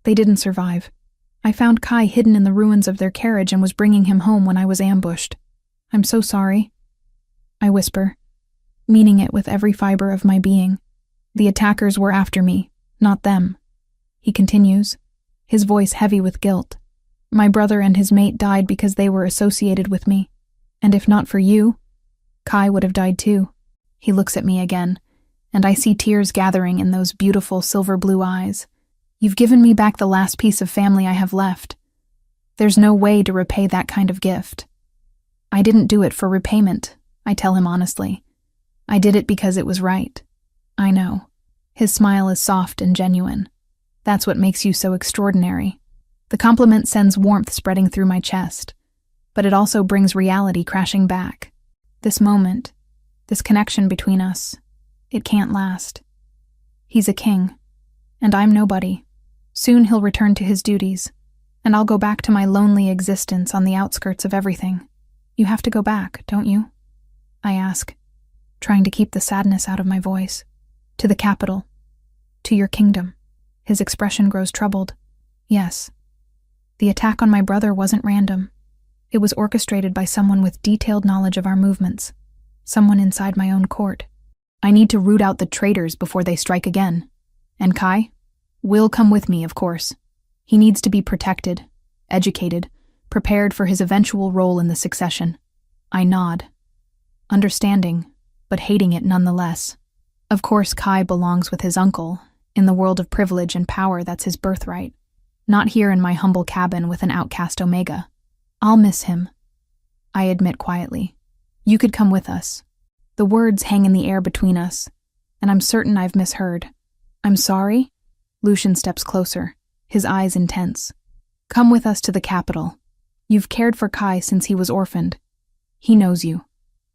didn't survive. I found Kai hidden in the ruins of their carriage and was bringing him home when I was ambushed. I'm so sorry, I whisper, meaning it with every fiber of my being. The attackers were after me, not them. He continues, his voice heavy with guilt. My brother and his mate died because they were associated with me. And if not for you, Kai would have died too. He looks at me again, and I see tears gathering in those beautiful silver blue eyes. You've given me back the last piece of family I have left. There's no way to repay that kind of gift. I didn't do it for repayment, I tell him honestly. I did it because it was right. I know. His smile is soft and genuine. That's what makes you so extraordinary. The compliment sends warmth spreading through my chest, but it also brings reality crashing back. This moment, this connection between us, it can't last. He's a king, and I'm nobody. Soon he'll return to his duties, and I'll go back to my lonely existence on the outskirts of everything. You have to go back, don't you? I ask, trying to keep the sadness out of my voice. To the capital. To your kingdom. His expression grows troubled. Yes. The attack on my brother wasn't random. It was orchestrated by someone with detailed knowledge of our movements. Someone inside my own court. I need to root out the traitors before they strike again. And Kai will come with me, of course. He needs to be protected, educated, prepared for his eventual role in the succession. I nod, understanding, but hating it nonetheless. Of course, Kai belongs with his uncle. In the world of privilege and power, that's his birthright. Not here in my humble cabin with an outcast Omega. I'll miss him, I admit quietly. You could come with us. The words hang in the air between us, and I'm certain I've misheard. I'm sorry? Lucian steps closer, his eyes intense. Come with us to the capital. You've cared for Kai since he was orphaned. He knows you,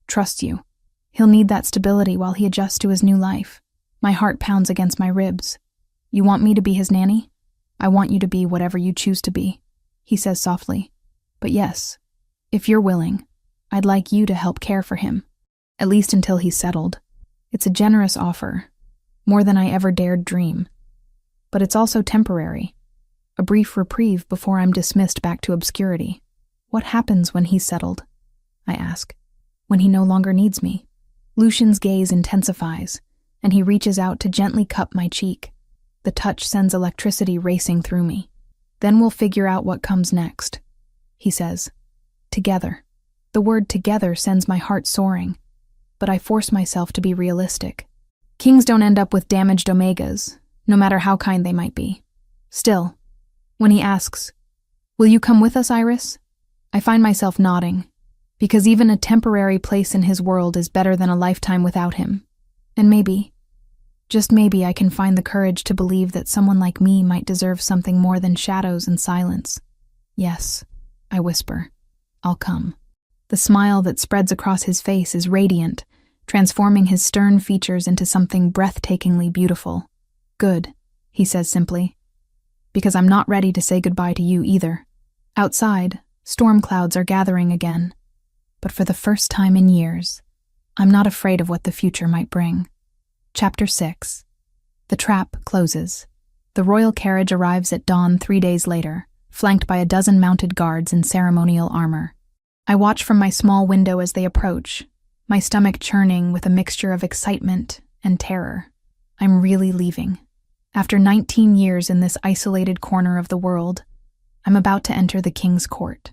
trusts you. He'll need that stability while he adjusts to his new life. My heart pounds against my ribs. You want me to be his nanny? I want you to be whatever you choose to be, he says softly. But yes, if you're willing, I'd like you to help care for him, at least until he's settled. It's a generous offer, more than I ever dared dream. But it's also temporary, a brief reprieve before I'm dismissed back to obscurity. What happens when he's settled? I ask. When he no longer needs me? Lucian's gaze intensifies, and he reaches out to gently cup my cheek. The touch sends electricity racing through me. Then we'll figure out what comes next, he says. Together. The word together sends my heart soaring, but I force myself to be realistic. Kings don't end up with damaged Omegas, no matter how kind they might be. Still, when he asks, "Will you come with us, Iris?" I find myself nodding, because even a temporary place in his world is better than a lifetime without him. And maybe, just maybe, I can find the courage to believe that someone like me might deserve something more than shadows and silence. Yes, I whisper, I'll come. The smile that spreads across his face is radiant, transforming his stern features into something breathtakingly beautiful. Good, he says simply, because I'm not ready to say goodbye to you either. Outside, storm clouds are gathering again, but for the first time in years, I'm not afraid of what the future might bring. Chapter 6. The trap closes. The royal carriage arrives at dawn 3 days later, flanked by a dozen mounted guards in ceremonial armor. I watch from my small window as they approach, my stomach churning with a mixture of excitement and terror. I'm really leaving. After 19 years in this isolated corner of the world, I'm about to enter the king's court.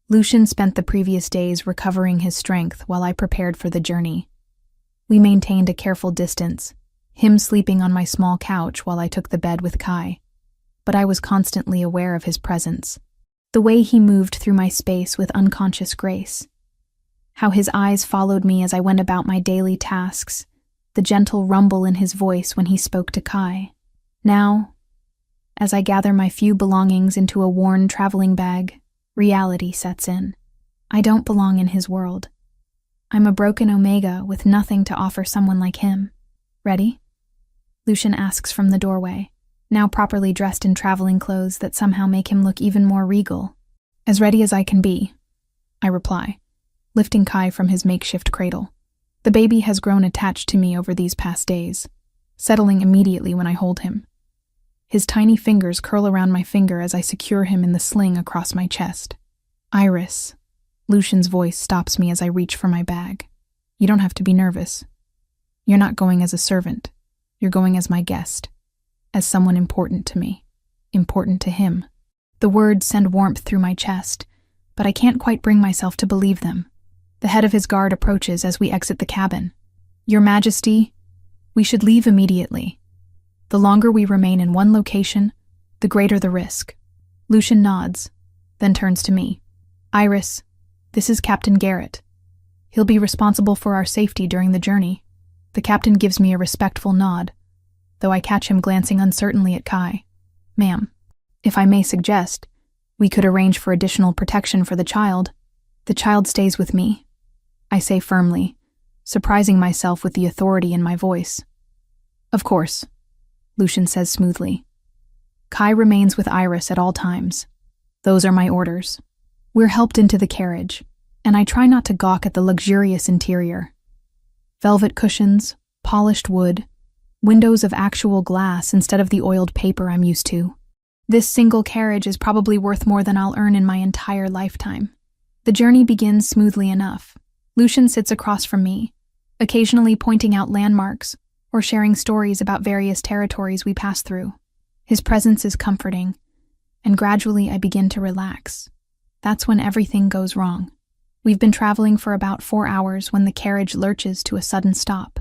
Lucian spent the previous days recovering his strength while I prepared for the journey. We maintained a careful distance, him sleeping on my small couch while I took the bed with Kai. But I was constantly aware of his presence. The way he moved through my space with unconscious grace. How his eyes followed me as I went about my daily tasks, the gentle rumble in his voice when he spoke to Kai. Now, as I gather my few belongings into a worn traveling bag, reality sets in. I don't belong in his world. I'm a broken Omega with nothing to offer someone like him. Ready? Lucian asks from the doorway, now properly dressed in traveling clothes that somehow make him look even more regal. As ready as I can be, I reply, lifting Kai from his makeshift cradle. The baby has grown attached to me over these past days, settling immediately when I hold him. His tiny fingers curl around my finger as I secure him in the sling across my chest. Iris. Lucian's voice stops me as I reach for my bag. You don't have to be nervous. You're not going as a servant. You're going as my guest. As someone important to me. Important to him. The words send warmth through my chest, but I can't quite bring myself to believe them. The head of his guard approaches as we exit the cabin. Your Majesty, we should leave immediately. The longer we remain in one location, the greater the risk. Lucian nods, then turns to me. Iris, this is Captain Garrett. He'll be responsible for our safety during the journey. The captain gives me a respectful nod, though I catch him glancing uncertainly at Kai. Ma'am, if I may suggest, we could arrange for additional protection for the child. The child stays with me, I say firmly, surprising myself with the authority in my voice. Of course, Lucian says smoothly. Kai remains with Iris at all times. Those are my orders. We're helped into the carriage, and I try not to gawk at the luxurious interior. Velvet cushions, polished wood, windows of actual glass instead of the oiled paper I'm used to. This single carriage is probably worth more than I'll earn in my entire lifetime. The journey begins smoothly enough. Lucian sits across from me, occasionally pointing out landmarks or sharing stories about various territories we pass through. His presence is comforting, and gradually I begin to relax. That's when everything goes wrong. We've been traveling for about 4 hours when the carriage lurches to a sudden stop.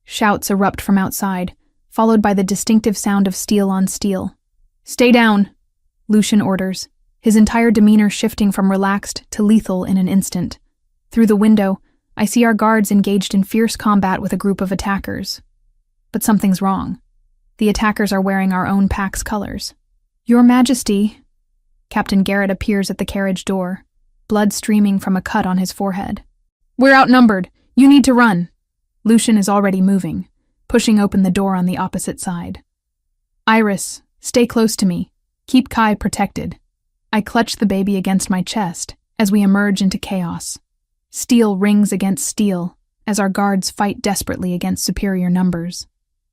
Shouts erupt from outside, followed by the distinctive sound of steel on steel. Stay down, Lucian orders, his entire demeanor shifting from relaxed to lethal in an instant. Through the window, I see our guards engaged in fierce combat with a group of attackers. But something's wrong. The attackers are wearing our own pack's colors. Your Majesty, Captain Garrett appears at the carriage door, blood streaming from a cut on his forehead. We're outnumbered. You need to run. Lucian is already moving, pushing open the door on the opposite side. Iris, stay close to me. Keep Kai protected. I clutch the baby against my chest as we emerge into chaos. Steel rings against steel as our guards fight desperately against superior numbers.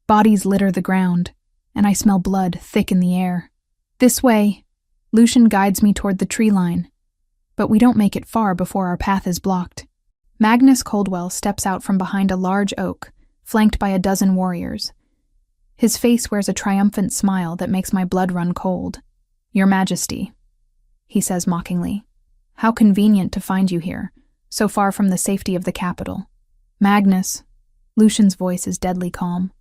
Bodies litter the ground, and I smell blood thick in the air. This way, Lucian guides me toward the tree line, but we don't make it far before our path is blocked. Magnus Coldwell steps out from behind a large oak, flanked by a dozen warriors. His face wears a triumphant smile that makes my blood run cold. Your Majesty, he says mockingly. How convenient to find you here, so far from the safety of the capital. Magnus, Lucian's voice is deadly calm.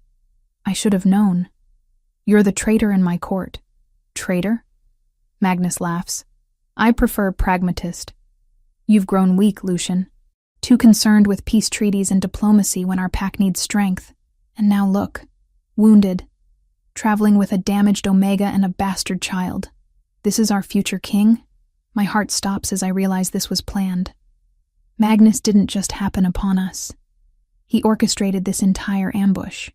I should have known. You're the traitor in my court. Traitor? Magnus laughs. I prefer pragmatist. You've grown weak, Lucian. Too concerned with peace treaties and diplomacy when our pack needs strength. And now look, wounded, traveling with a damaged Omega and a bastard child. This is our future king? My heart stops as I realize this was planned. Magnus didn't just happen upon us. He orchestrated this entire ambush.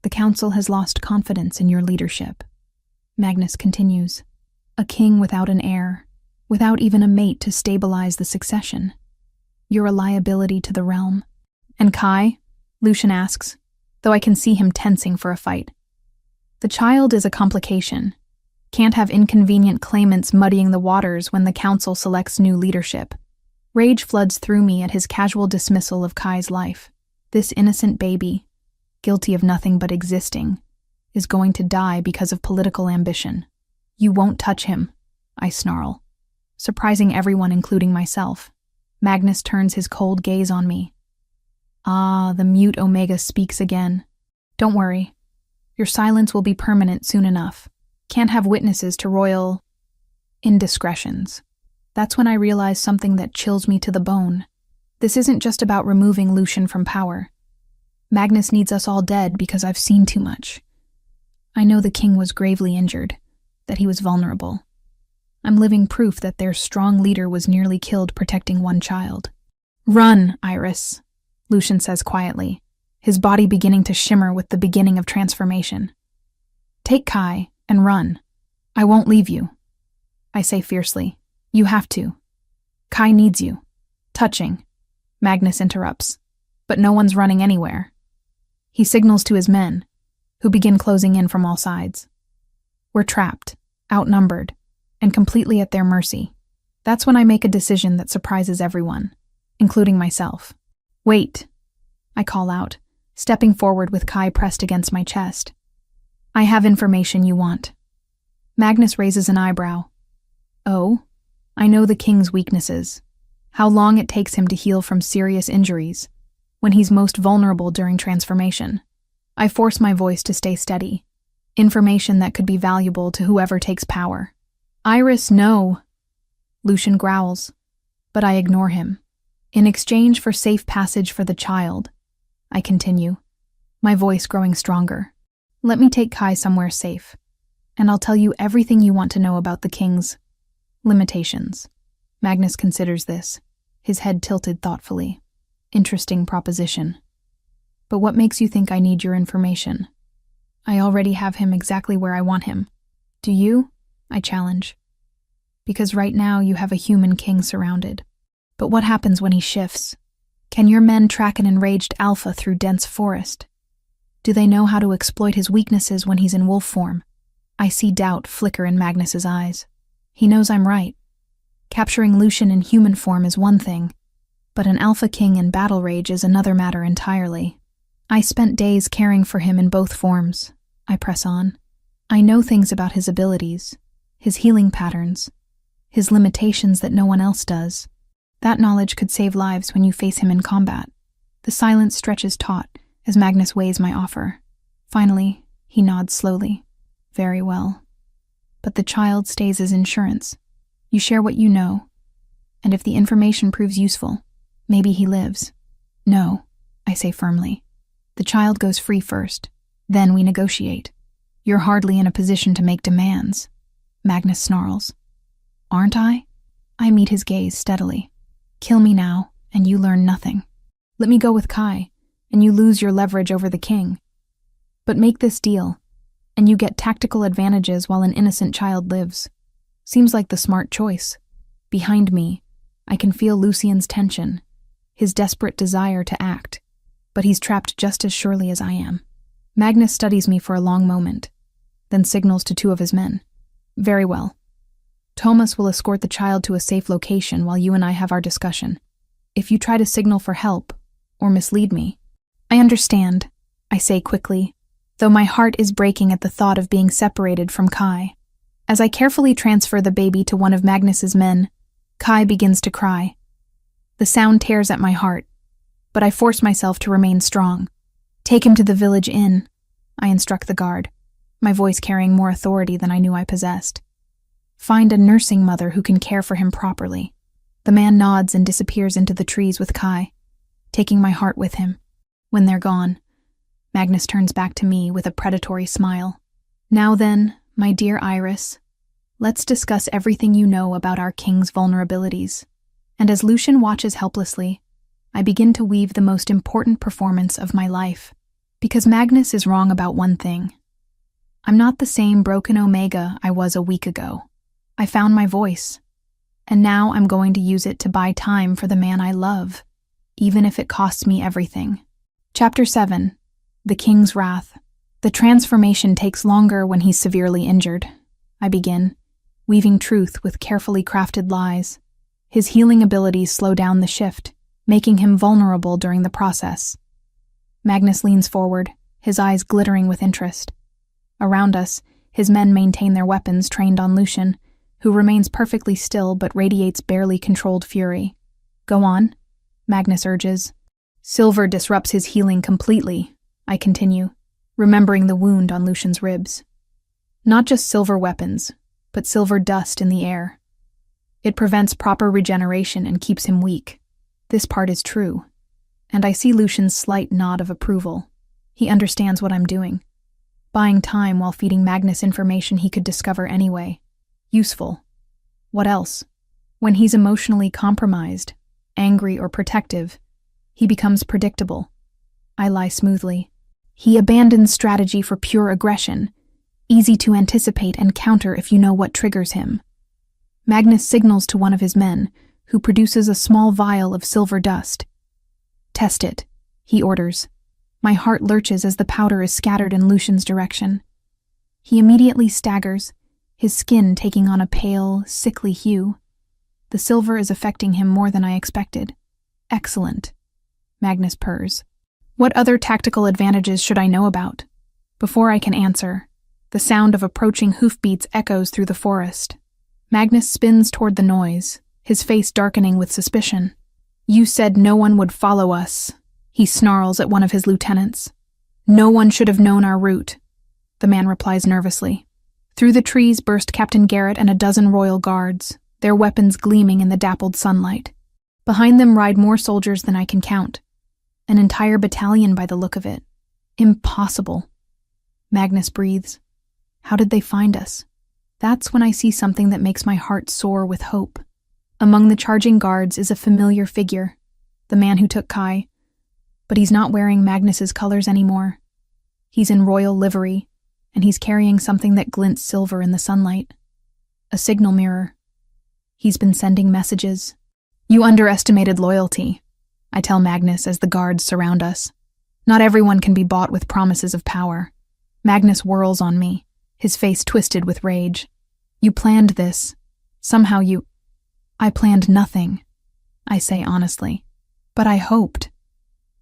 The council has lost confidence in your leadership. Magnus continues. A king without an heir, without even a mate to stabilize the succession. You're a liability to the realm. And Kai? Lucian asks, though I can see him tensing for a fight. The child is a complication. Can't have inconvenient claimants muddying the waters when the council selects new leadership. Rage floods through me at his casual dismissal of Kai's life. This innocent baby, guilty of nothing but existing, is going to die because of political ambition. You won't touch him, I snarl, surprising everyone including myself. Magnus turns his cold gaze on me. Ah, the mute Omega speaks again. Don't worry. Your silence will be permanent soon enough. Can't have witnesses to royal indiscretions. That's when I realize something that chills me to the bone. This isn't just about removing Lucian from power. Magnus needs us all dead because I've seen too much. I know the king was gravely injured, that he was vulnerable. I'm living proof that their strong leader was nearly killed protecting one child. Run, Iris, Lucian says quietly, his body beginning to shimmer with the beginning of transformation. Take Kai and run. I won't leave you. I say fiercely. You have to. Kai needs you. Touching. Magnus interrupts. but no one's running anywhere. He signals to his men, who begin closing in from all sides. We're trapped, outnumbered, and completely at their mercy. That's when I make a decision that surprises everyone, including myself. Wait, I call out, stepping forward with Kai pressed against my chest. I have information you want. Magnus raises an eyebrow. Oh, I know the king's weaknesses. How long it takes him to heal from serious injuries, when he's most vulnerable during transformation. I force my voice to stay steady. Information that could be valuable to whoever takes power. Iris, no. Lucian growls, but I ignore him. In exchange for safe passage for the child, I continue, my voice growing stronger. Let me take Kai somewhere safe, and I'll tell you everything you want to know about the king's limitations. Magnus considers this, his head tilted thoughtfully. Interesting proposition. But what makes you think I need your information? I already have him exactly where I want him. Do you? I challenge. Because right now you have a human king surrounded. But what happens when he shifts? Can your men track an enraged alpha through dense forest? Do they know how to exploit his weaknesses when he's in wolf form? I see doubt flicker in Magnus's eyes. He knows I'm right. Capturing Lucian in human form is one thing, but an alpha king in battle rage is another matter entirely. I spent days caring for him in both forms. I press on. I know things about his abilities, his healing patterns, his limitations that no one else does. That knowledge could save lives when you face him in combat. The silence stretches taut as Magnus weighs my offer. Finally, he nods slowly. Very well. But the child stays as insurance. You share what you know, and if the information proves useful, maybe he lives. No, I say firmly. The child goes free first, then we negotiate. You're hardly in a position to make demands. Magnus snarls. Aren't I? I meet his gaze steadily. Kill me now, and you learn nothing. Let me go with Kai, and you lose your leverage over the king. But make this deal, and you get tactical advantages while an innocent child lives. Seems like the smart choice. Behind me, I can feel Lucian's tension, his desperate desire to act, but he's trapped just as surely as I am. Magnus studies me for a long moment, then signals to two of his men. Very well. Thomas will escort the child to a safe location while you and I have our discussion. If you try to signal for help, or mislead me. I understand, I say quickly, though my heart is breaking at the thought of being separated from Kai. As I carefully transfer the baby to one of Magnus's men, Kai begins to cry. The sound tears at my heart, but I force myself to remain strong. Take him to the village inn, I instruct the guard, my voice carrying more authority than I knew I possessed. Find a nursing mother who can care for him properly. The man nods and disappears into the trees with Kai, taking my heart with him. When they're gone, Magnus turns back to me with a predatory smile. Now then, my dear Iris, let's discuss everything you know about our king's vulnerabilities. And as Lucian watches helplessly, I begin to weave the most important performance of my life. Because Magnus is wrong about one thing. I'm not the same broken Omega I was a week ago. I found my voice, and now I'm going to use it to buy time for the man I love, even if it costs me everything. Chapter 7. The King's Wrath. The transformation takes longer when he's severely injured. I begin, weaving truth with carefully crafted lies. His healing abilities slow down the shift, making him vulnerable during the process. Magnus leans forward, his eyes glittering with interest. Around us, his men maintain their weapons trained on Lucian, who remains perfectly still but radiates barely controlled fury. Go on, Magnus urges. Silver disrupts his healing completely, I continue, remembering the wound on Lucian's ribs. Not just silver weapons, but silver dust in the air. It prevents proper regeneration and keeps him weak. This part is true, and I see Lucian's slight nod of approval. He understands what I'm doing. Buying time while feeding Magnus information he could discover anyway. Useful. What else? When he's emotionally compromised, angry or protective, he becomes predictable. I lie smoothly. He abandons strategy for pure aggression, easy to anticipate and counter if you know what triggers him. Magnus signals to one of his men, who produces a small vial of silver dust. Test it, he orders. My heart lurches as the powder is scattered in Lucian's direction. He immediately staggers, his skin taking on a pale, sickly hue. The silver is affecting him more than I expected. Excellent, Magnus purrs. What other tactical advantages should I know about? Before I can answer, the sound of approaching hoofbeats echoes through the forest. Magnus spins toward the noise, his face darkening with suspicion. You said no one would follow us, he snarls at one of his lieutenants. No one should have known our route, the man replies nervously. Through the trees burst Captain Garrett and a dozen royal guards, their weapons gleaming in the dappled sunlight. Behind them ride more soldiers than I can count. An entire battalion by the look of it. Impossible. Magnus breathes. How did they find us? That's when I see something that makes my heart soar with hope. Among the charging guards is a familiar figure, the man who took Kai. But he's not wearing Magnus's colors anymore. He's in royal livery, and he's carrying something that glints silver in the sunlight. A signal mirror. He's been sending messages. You underestimated loyalty, I tell Magnus as the guards surround us. Not everyone can be bought with promises of power. Magnus whirls on me, his face twisted with rage. You planned this. Somehow I planned nothing, I say honestly. But I hoped.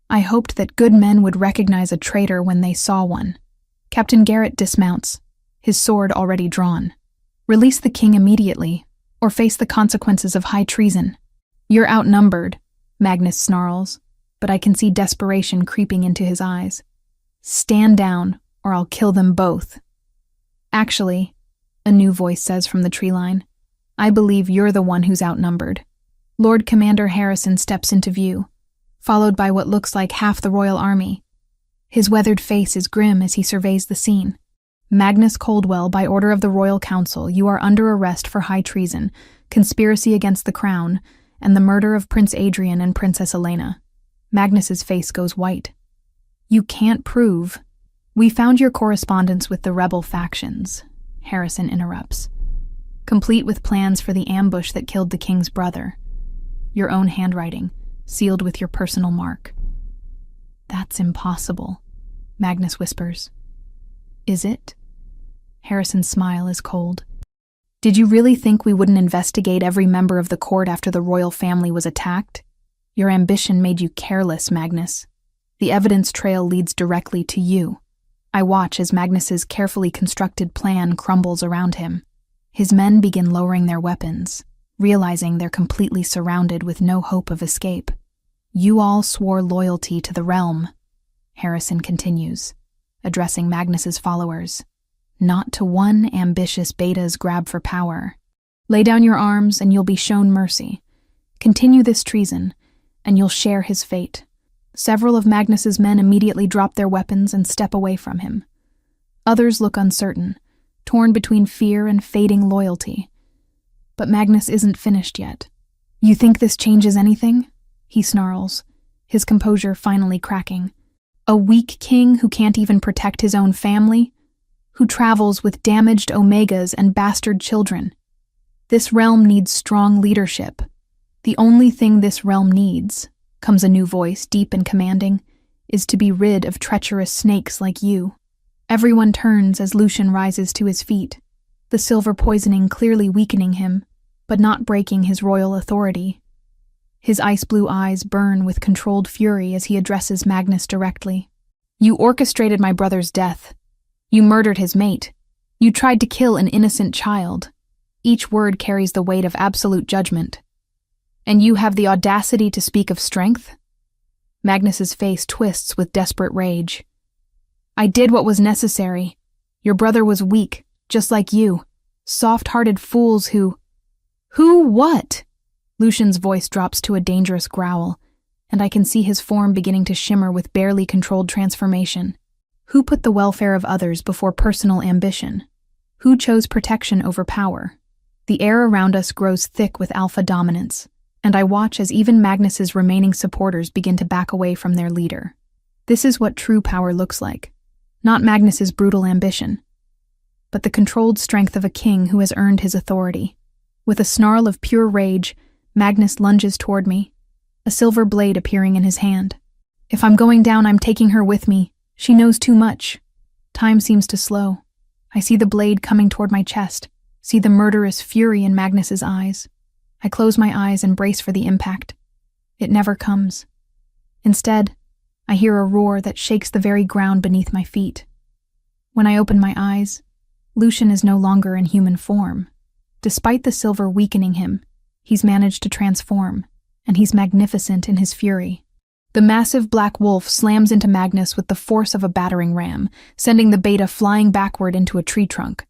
I hoped that good men would recognize a traitor when they saw one. Captain Garrett dismounts, his sword already drawn. Release the king immediately, or face the consequences of high treason. You're outnumbered, Magnus snarls, but I can see desperation creeping into his eyes. Stand down, or I'll kill them both. Actually, a new voice says from the tree line, I believe you're the one who's outnumbered. Lord Commander Harrison steps into view, followed by what looks like half the royal army. His weathered face is grim as he surveys the scene. Magnus Coldwell, by order of the Royal Council, you are under arrest for high treason, conspiracy against the crown, and the murder of Prince Adrian and Princess Elena. Magnus's face goes white. You can't prove. We found your correspondence with the rebel factions, Harrison interrupts, complete with plans for the ambush that killed the king's brother. Your own handwriting, sealed with your personal mark. That's impossible, Magnus whispers. Is it? Harrison's smile is cold. Did you really think we wouldn't investigate every member of the court after the royal family was attacked? Your ambition made you careless, Magnus. The evidence trail leads directly to you. I watch as Magnus's carefully constructed plan crumbles around him. His men begin lowering their weapons, realizing they're completely surrounded with no hope of escape. You all swore loyalty to the realm, Harrison continues, addressing Magnus's followers, not to one ambitious beta's grab for power. Lay down your arms and you'll be shown mercy. Continue this treason, and you'll share his fate. Several of Magnus's men immediately drop their weapons and step away from him. Others look uncertain, torn between fear and fading loyalty. But Magnus isn't finished yet. You think this changes anything? He snarls, his composure finally cracking. A weak king who can't even protect his own family? Who travels with damaged omegas and bastard children? This realm needs strong leadership. The only thing this realm needs, comes a new voice, deep and commanding, is to be rid of treacherous snakes like you. Everyone turns as Lucian rises to his feet, the silver poisoning clearly weakening him, but not breaking his royal authority. His ice-blue eyes burn with controlled fury as he addresses Magnus directly. You orchestrated my brother's death. You murdered his mate. You tried to kill an innocent child. Each word carries the weight of absolute judgment. And you have the audacity to speak of strength? Magnus's face twists with desperate rage. I did what was necessary. Your brother was weak, just like you. Soft-hearted fools who... Who what? Lucian's voice drops to a dangerous growl, and I can see his form beginning to shimmer with barely controlled transformation. Who put the welfare of others before personal ambition? Who chose protection over power? The air around us grows thick with alpha dominance, and I watch as even Magnus's remaining supporters begin to back away from their leader. This is what true power looks like. Not Magnus's brutal ambition, but the controlled strength of a king who has earned his authority. With a snarl of pure rage, Magnus lunges toward me, a silver blade appearing in his hand. If I'm going down, I'm taking her with me. She knows too much. Time seems to slow. I see the blade coming toward my chest, see the murderous fury in Magnus's eyes. I close my eyes and brace for the impact. It never comes. Instead, I hear a roar that shakes the very ground beneath my feet. When I open my eyes, Lucian is no longer in human form. Despite the silver weakening him, he's managed to transform, and he's magnificent in his fury. The massive black wolf slams into Magnus with the force of a battering ram, sending the beta flying backward into a tree trunk.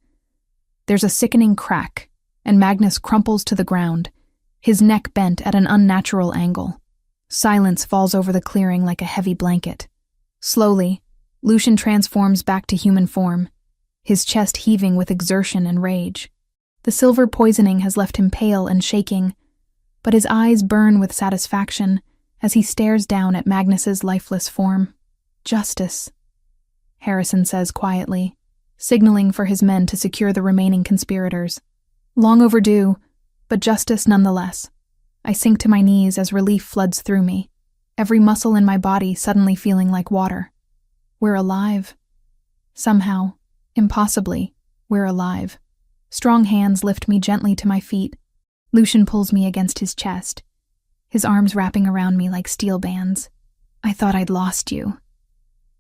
There's a sickening crack, and Magnus crumples to the ground, his neck bent at an unnatural angle. Silence falls over the clearing like a heavy blanket. Slowly, Lucian transforms back to human form, his chest heaving with exertion and rage. The silver poisoning has left him pale and shaking, but his eyes burn with satisfaction as he stares down at Magnus's lifeless form. "Justice," Harrison says quietly, signaling for his men to secure the remaining conspirators. Long overdue, but justice nonetheless. I sink to my knees as relief floods through me, every muscle in my body suddenly feeling like water. We're alive. Somehow, impossibly, we're alive. Strong hands lift me gently to my feet. Lucian pulls me against his chest, his arms wrapping around me like steel bands. "I thought I'd lost you,"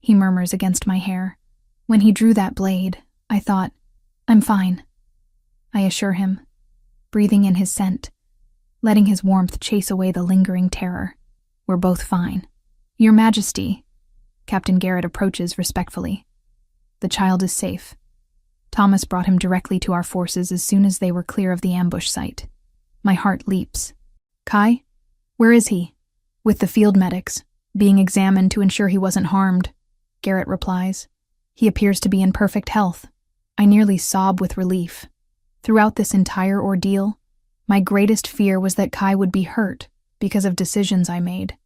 he murmurs against my hair. "When he drew that blade, I thought, I'm fine," I assure him, breathing in his scent, letting his warmth chase away the lingering terror. "We're both fine." "Your Majesty," Captain Garrett approaches respectfully. "The child is safe. Thomas brought him directly to our forces as soon as they were clear of the ambush site." My heart leaps. "Kai? Where is he?" "With the field medics, being examined to ensure he wasn't harmed," Garrett replies. "He appears to be in perfect health." I nearly sob with relief. Throughout this entire ordeal, my greatest fear was that Kai would be hurt because of decisions I made.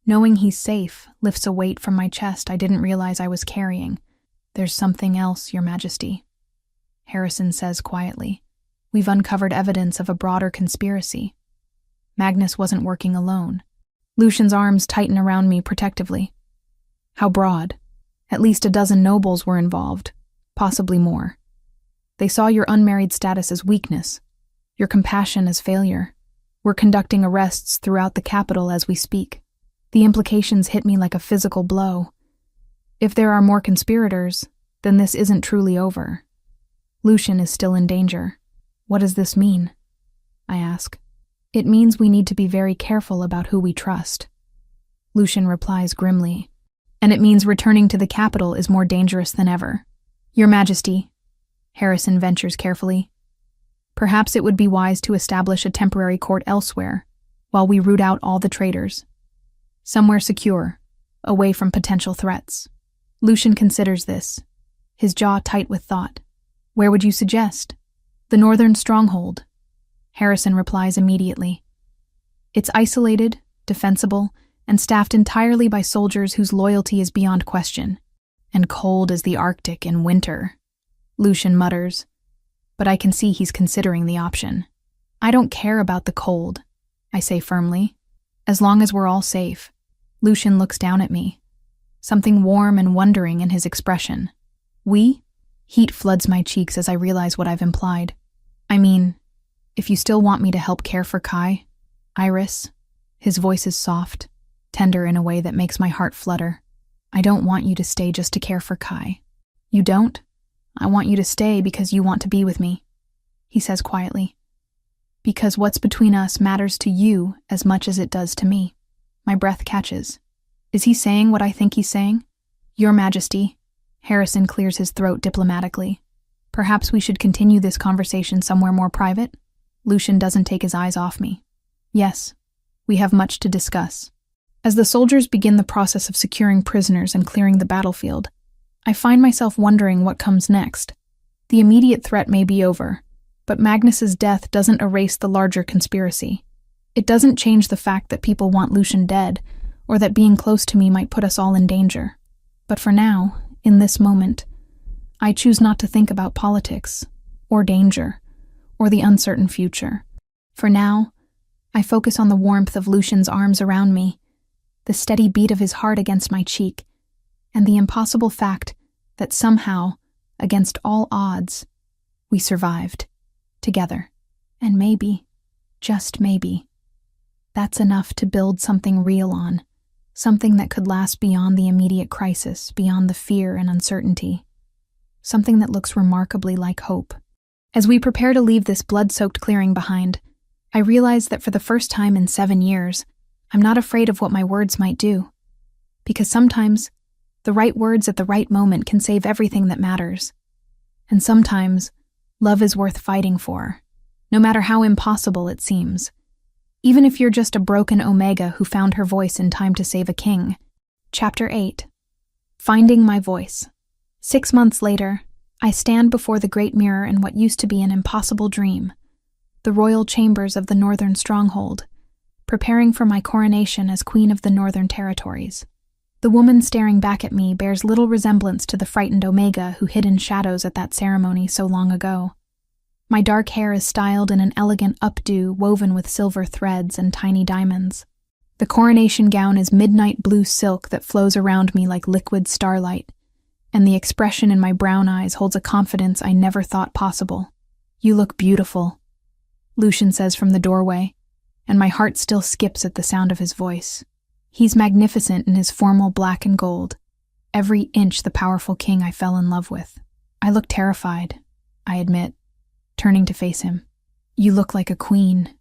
Knowing he's safe lifts a weight from my chest I didn't realize I was carrying. "There's something else, Your Majesty," Harrison says quietly. "We've uncovered evidence of a broader conspiracy. Magnus wasn't working alone." Lucian's arms tighten around me protectively. "How broad?" "At least a dozen nobles were involved, possibly more. They saw your unmarried status as weakness, your compassion as failure. We're conducting arrests throughout the capital as we speak." The implications hit me like a physical blow. If there are more conspirators, then this isn't truly over. Lucian is still in danger. "What does this mean?" I ask. "It means we need to be very careful about who we trust," Lucian replies grimly. "And it means returning to the capital is more dangerous than ever." "Your Majesty," Harrison ventures carefully, "perhaps it would be wise to establish a temporary court elsewhere while we root out all the traitors. Somewhere secure, away from potential threats." Lucian considers this, his jaw tight with thought. "Where would you suggest?" "The northern stronghold," Harrison replies immediately. "It's isolated, defensible, and staffed entirely by soldiers whose loyalty is beyond question. And cold as the Arctic in winter," Lucian mutters, but I can see he's considering the option. "I don't care about the cold," I say firmly, "as long as we're all safe." Lucian looks down at me, something warm and wondering in his expression. "We?" Heat floods my cheeks as I realize what I've implied. "I mean, if you still want me to help care for Kai, Iris," his voice is soft, tender in a way that makes my heart flutter. "I don't want you to stay just to care for Kai." "You don't? I want you to stay because you want to be with me," he says quietly. "Because what's between us matters to you as much as it does to me." My breath catches. Is he saying what I think he's saying? "Your Majesty," Harrison clears his throat diplomatically. "Perhaps we should continue this conversation somewhere more private?" Lucian doesn't take his eyes off me. "Yes, we have much to discuss." As the soldiers begin the process of securing prisoners and clearing the battlefield, I find myself wondering what comes next. The immediate threat may be over, but Magnus's death doesn't erase the larger conspiracy. It doesn't change the fact that people want Lucian dead, or that being close to me might put us all in danger. But for now, in this moment, I choose not to think about politics, or danger, or the uncertain future. For now, I focus on the warmth of Lucian's arms around me, the steady beat of his heart against my cheek, and the impossible fact that somehow, against all odds, we survived, together. And maybe, just maybe, that's enough to build something real on, something that could last beyond the immediate crisis, beyond the fear and uncertainty, something that looks remarkably like hope. As we prepare to leave this blood-soaked clearing behind, I realize that for the first time in 7 years, I'm not afraid of what my words might do. Because sometimes, the right words at the right moment can save everything that matters. And sometimes, love is worth fighting for, no matter how impossible it seems. Even if you're just a broken Omega who found her voice in time to save a king. Chapter 8. Finding my voice. 6 months later, I stand before the great mirror in what used to be an impossible dream, the royal chambers of the Northern Stronghold, preparing for my coronation as Queen of the Northern Territories. The woman staring back at me bears little resemblance to the frightened Omega who hid in shadows at that ceremony so long ago. My dark hair is styled in an elegant updo woven with silver threads and tiny diamonds. The coronation gown is midnight blue silk that flows around me like liquid starlight, and the expression in my brown eyes holds a confidence I never thought possible. "You look beautiful," Lucian says from the doorway, and my heart still skips at the sound of his voice. He's magnificent in his formal black and gold, every inch the powerful king I fell in love with. I look terrified, I admit, turning to face him. "You look like a queen,"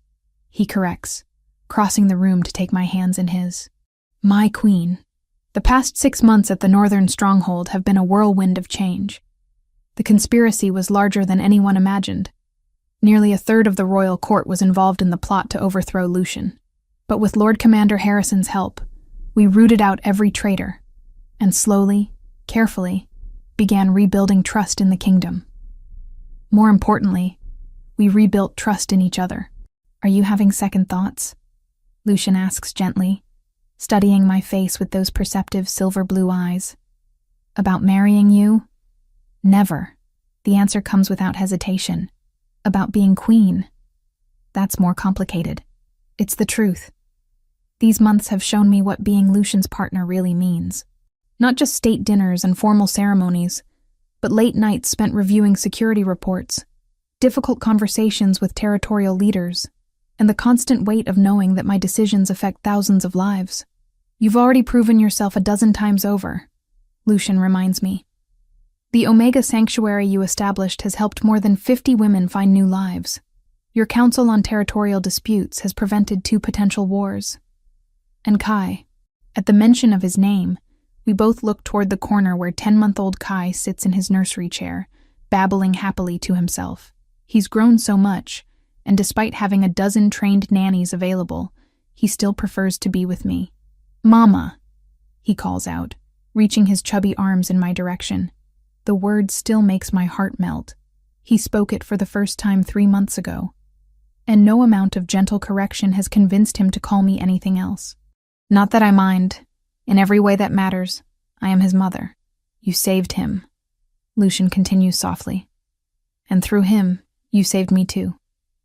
he corrects, crossing the room to take my hands in his. My queen. The past 6 months at the Northern Stronghold have been a whirlwind of change. The conspiracy was larger than anyone imagined. Nearly a third of the royal court was involved in the plot to overthrow Lucian. But with Lord Commander Harrison's help, we rooted out every traitor, and slowly, carefully, began rebuilding trust in the kingdom. More importantly, we rebuilt trust in each other. "Are you having second thoughts?" Lucian asks gently, studying my face with those perceptive silver blue eyes. "About marrying you?" "Never." The answer comes without hesitation. "About being queen?" "That's more complicated." "It's the truth. These months have shown me what being Lucian's partner really means. Not just state dinners and formal ceremonies, but late nights spent reviewing security reports, difficult conversations with territorial leaders, and the constant weight of knowing that my decisions affect thousands of lives. "You've already proven yourself a dozen times over," Lucian reminds me. "The Omega Sanctuary you established has helped more than 50 women find new lives. Your Council on Territorial Disputes has prevented 2 potential wars." And Kai. At the mention of his name, we both look toward the corner where 10-month-old Kai sits in his nursery chair, babbling happily to himself. He's grown so much, and despite having a dozen trained nannies available, he still prefers to be with me. "Mama," he calls out, reaching his chubby arms in my direction. The word still makes my heart melt. He spoke it for the first time 3 months ago, and no amount of gentle correction has convinced him to call me anything else. "Not that I mind. In every way that matters, I am his mother. You saved him," Lucian continues softly. "And through him, you saved me too.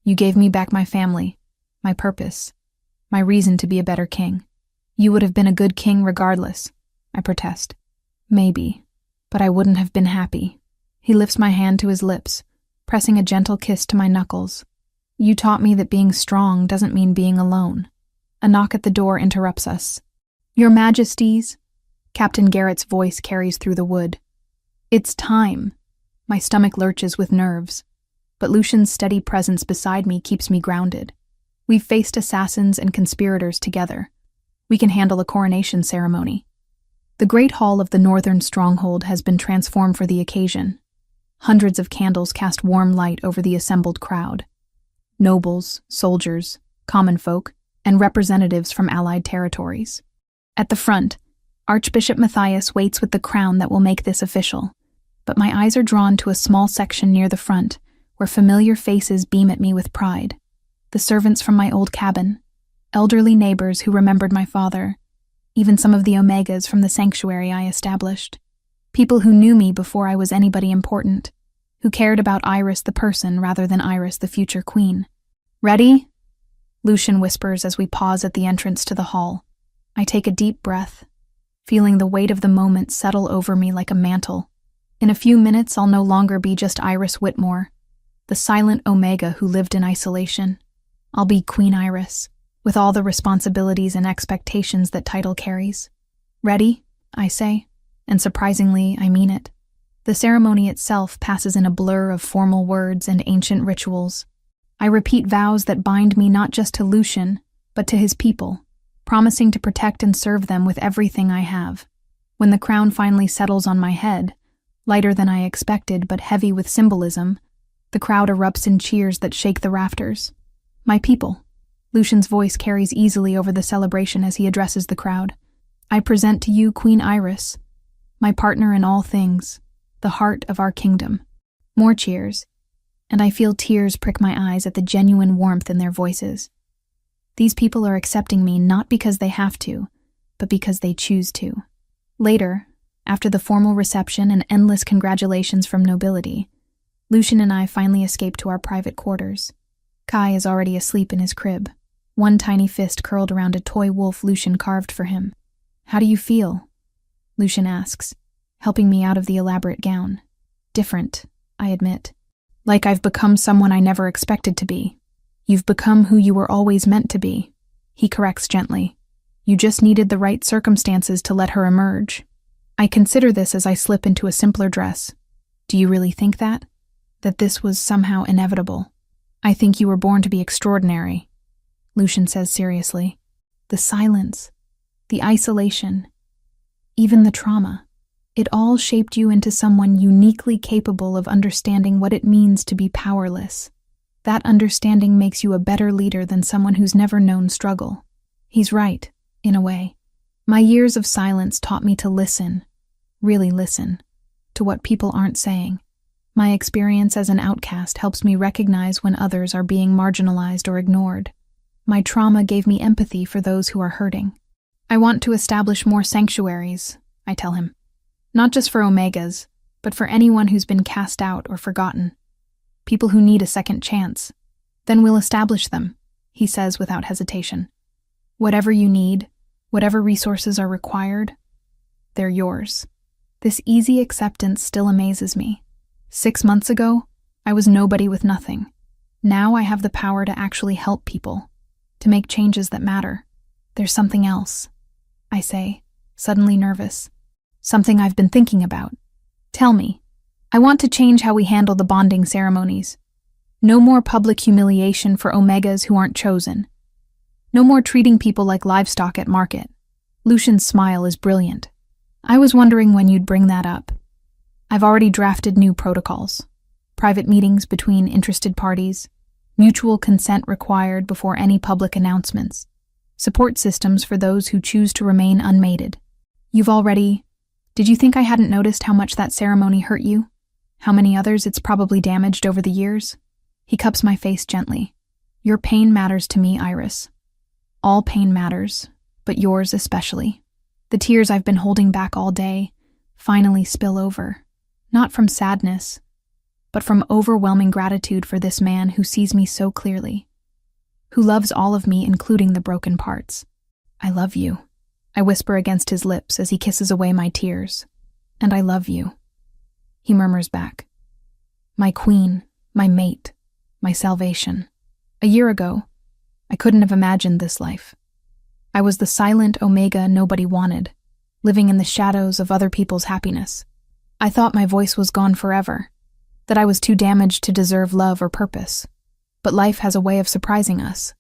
You gave me back my family, my purpose, my reason to be a better king. You would have been a good king regardless," I protest. "Maybe, but I wouldn't have been happy." He lifts my hand to his lips, pressing a gentle kiss to my knuckles. "You taught me that being strong doesn't mean being alone." A knock at the door interrupts us. "Your Majesties," Captain Garrett's voice carries through the wood. "It's time." My stomach lurches with nerves, but Lucian's steady presence beside me keeps me grounded. We've faced assassins and conspirators together. We can handle a coronation ceremony. The Great Hall of the Northern Stronghold has been transformed for the occasion. Hundreds of candles cast warm light over the assembled crowd. Nobles, soldiers, common folk, and representatives from allied territories. At the front, Archbishop Matthias waits with the crown that will make this official, but my eyes are drawn to a small section near the front where familiar faces beam at me with pride. The servants from my old cabin, elderly neighbors who remembered my father, even some of the Omegas from the sanctuary I established. People who knew me before I was anybody important, who cared about Iris the person rather than Iris the future queen. "Ready?" Lucian whispers as we pause at the entrance to the hall. I take a deep breath, feeling the weight of the moment settle over me like a mantle. In a few minutes, I'll no longer be just Iris Whitmore, the silent Omega who lived in isolation. I'll be Queen Iris, with all the responsibilities and expectations that title carries. Ready? I say, and surprisingly, I mean it. The ceremony itself passes in a blur of formal words and ancient rituals. I repeat vows that bind me not just to Lucian, but to his people, promising to protect and serve them with everything I have. When the crown finally settles on my head, lighter than I expected but heavy with symbolism, the crowd erupts in cheers that shake the rafters. My people. Lucian's voice carries easily over the celebration as he addresses the crowd. I present to you Queen Iris, my partner in all things, the heart of our kingdom. More cheers, and I feel tears prick my eyes at the genuine warmth in their voices. These people are accepting me not because they have to, but because they choose to. Later, after the formal reception and endless congratulations from nobility, Lucian and I finally escape to our private quarters. Kai is already asleep in his crib, one tiny fist curled around a toy wolf Lucian carved for him. "How do you feel?" Lucian asks, helping me out of the elaborate gown. "Different," I admit. "Like I've become someone I never expected to be." "You've become who you were always meant to be," he corrects gently. "You just needed the right circumstances to let her emerge." I consider this as I slip into a simpler dress. "Do you really think that? That this was somehow inevitable?" "I think you were born to be extraordinary," Lucian says seriously. "The silence, the isolation, even the trauma, it all shaped you into someone uniquely capable of understanding what it means to be powerless. That understanding makes you a better leader than someone who's never known struggle." He's right, in a way. My years of silence taught me to listen, really listen, to what people aren't saying. My experience as an outcast helps me recognize when others are being marginalized or ignored. My trauma gave me empathy for those who are hurting. "I want to establish more sanctuaries," I tell him. "Not just for Omegas, but for anyone who's been cast out or forgotten. People who need a second chance. Then we'll establish them," he says without hesitation. "Whatever you need, whatever resources are required, they're yours." This easy acceptance still amazes me. 6 months ago, I was nobody with nothing. Now I have the power to actually help people, to make changes that matter. "There's something else," I say, suddenly nervous. "Something I've been thinking about." "Tell me." "I want to change how we handle the bonding ceremonies. No more public humiliation for Omegas who aren't chosen. No more treating people like livestock at market." Lucian's smile is brilliant. "I was wondering when you'd bring that up. I've already drafted new protocols. Private meetings between interested parties, mutual consent required before any public announcements, support systems for those who choose to remain unmated. Did you think I hadn't noticed how much that ceremony hurt you? How many others it's probably damaged over the years?" He cups my face gently. "Your pain matters to me, Iris. All pain matters, but yours especially. The tears I've been holding back all day finally spill over, not from sadness, but from overwhelming gratitude for this man who sees me so clearly, who loves all of me, including the broken parts. I love you," I whisper against his lips as he kisses away my tears. "And I love you," he murmurs back. "My queen, my mate, my salvation. A year ago, I couldn't have imagined this life. I was the silent Omega nobody wanted, living in the shadows of other people's happiness. I thought my voice was gone forever, that I was too damaged to deserve love or purpose. But life has a way of surprising us.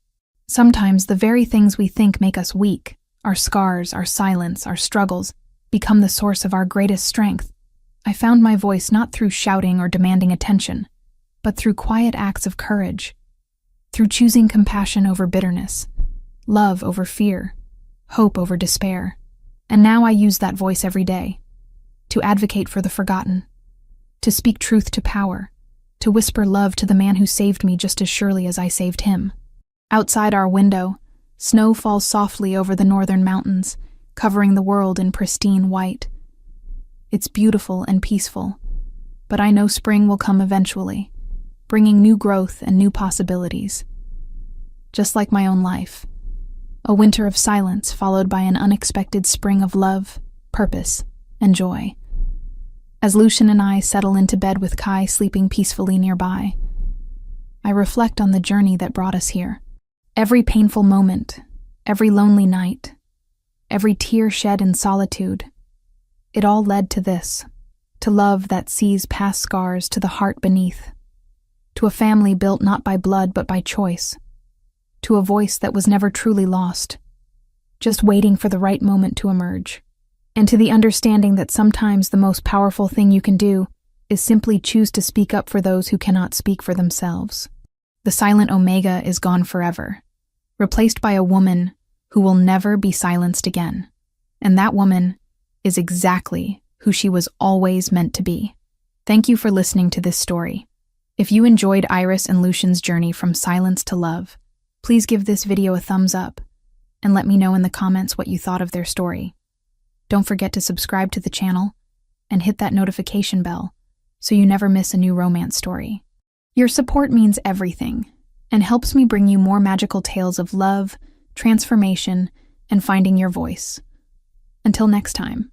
Sometimes the very things we think make us weak, our scars, our silence, our struggles, become the source of our greatest strength. I found my voice not through shouting or demanding attention, but through quiet acts of courage, through choosing compassion over bitterness, love over fear, hope over despair. And now I use that voice every day, to advocate for the forgotten, to speak truth to power, to whisper love to the man who saved me just as surely as I saved him." Outside our window, snow falls softly over the northern mountains, covering the world in pristine white. It's beautiful and peaceful, but I know spring will come eventually, bringing new growth and new possibilities. Just like my own life, A winter of silence followed by an unexpected spring of love, purpose, and joy. As Lucian and I settle into bed with Kai sleeping peacefully nearby, I reflect on the journey that brought us here. Every painful moment, every lonely night, every tear shed in solitude, it all led to this, to love that sees past scars to the heart beneath, to a family built not by blood but by choice, to a voice that was never truly lost, just waiting for the right moment to emerge, and to the understanding that sometimes the most powerful thing you can do is simply choose to speak up for those who cannot speak for themselves. The silent Omega is gone forever, replaced by a woman who will never be silenced again. And that woman is exactly who she was always meant to be. Thank you for listening to this story. If you enjoyed Iris and Lucian's journey from silence to love, please give this video a thumbs up and let me know in the comments what you thought of their story. Don't forget to subscribe to the channel and hit that notification bell so you never miss a new romance story. Your support means everything and helps me bring you more magical tales of love, transformation, and finding your voice. Until next time.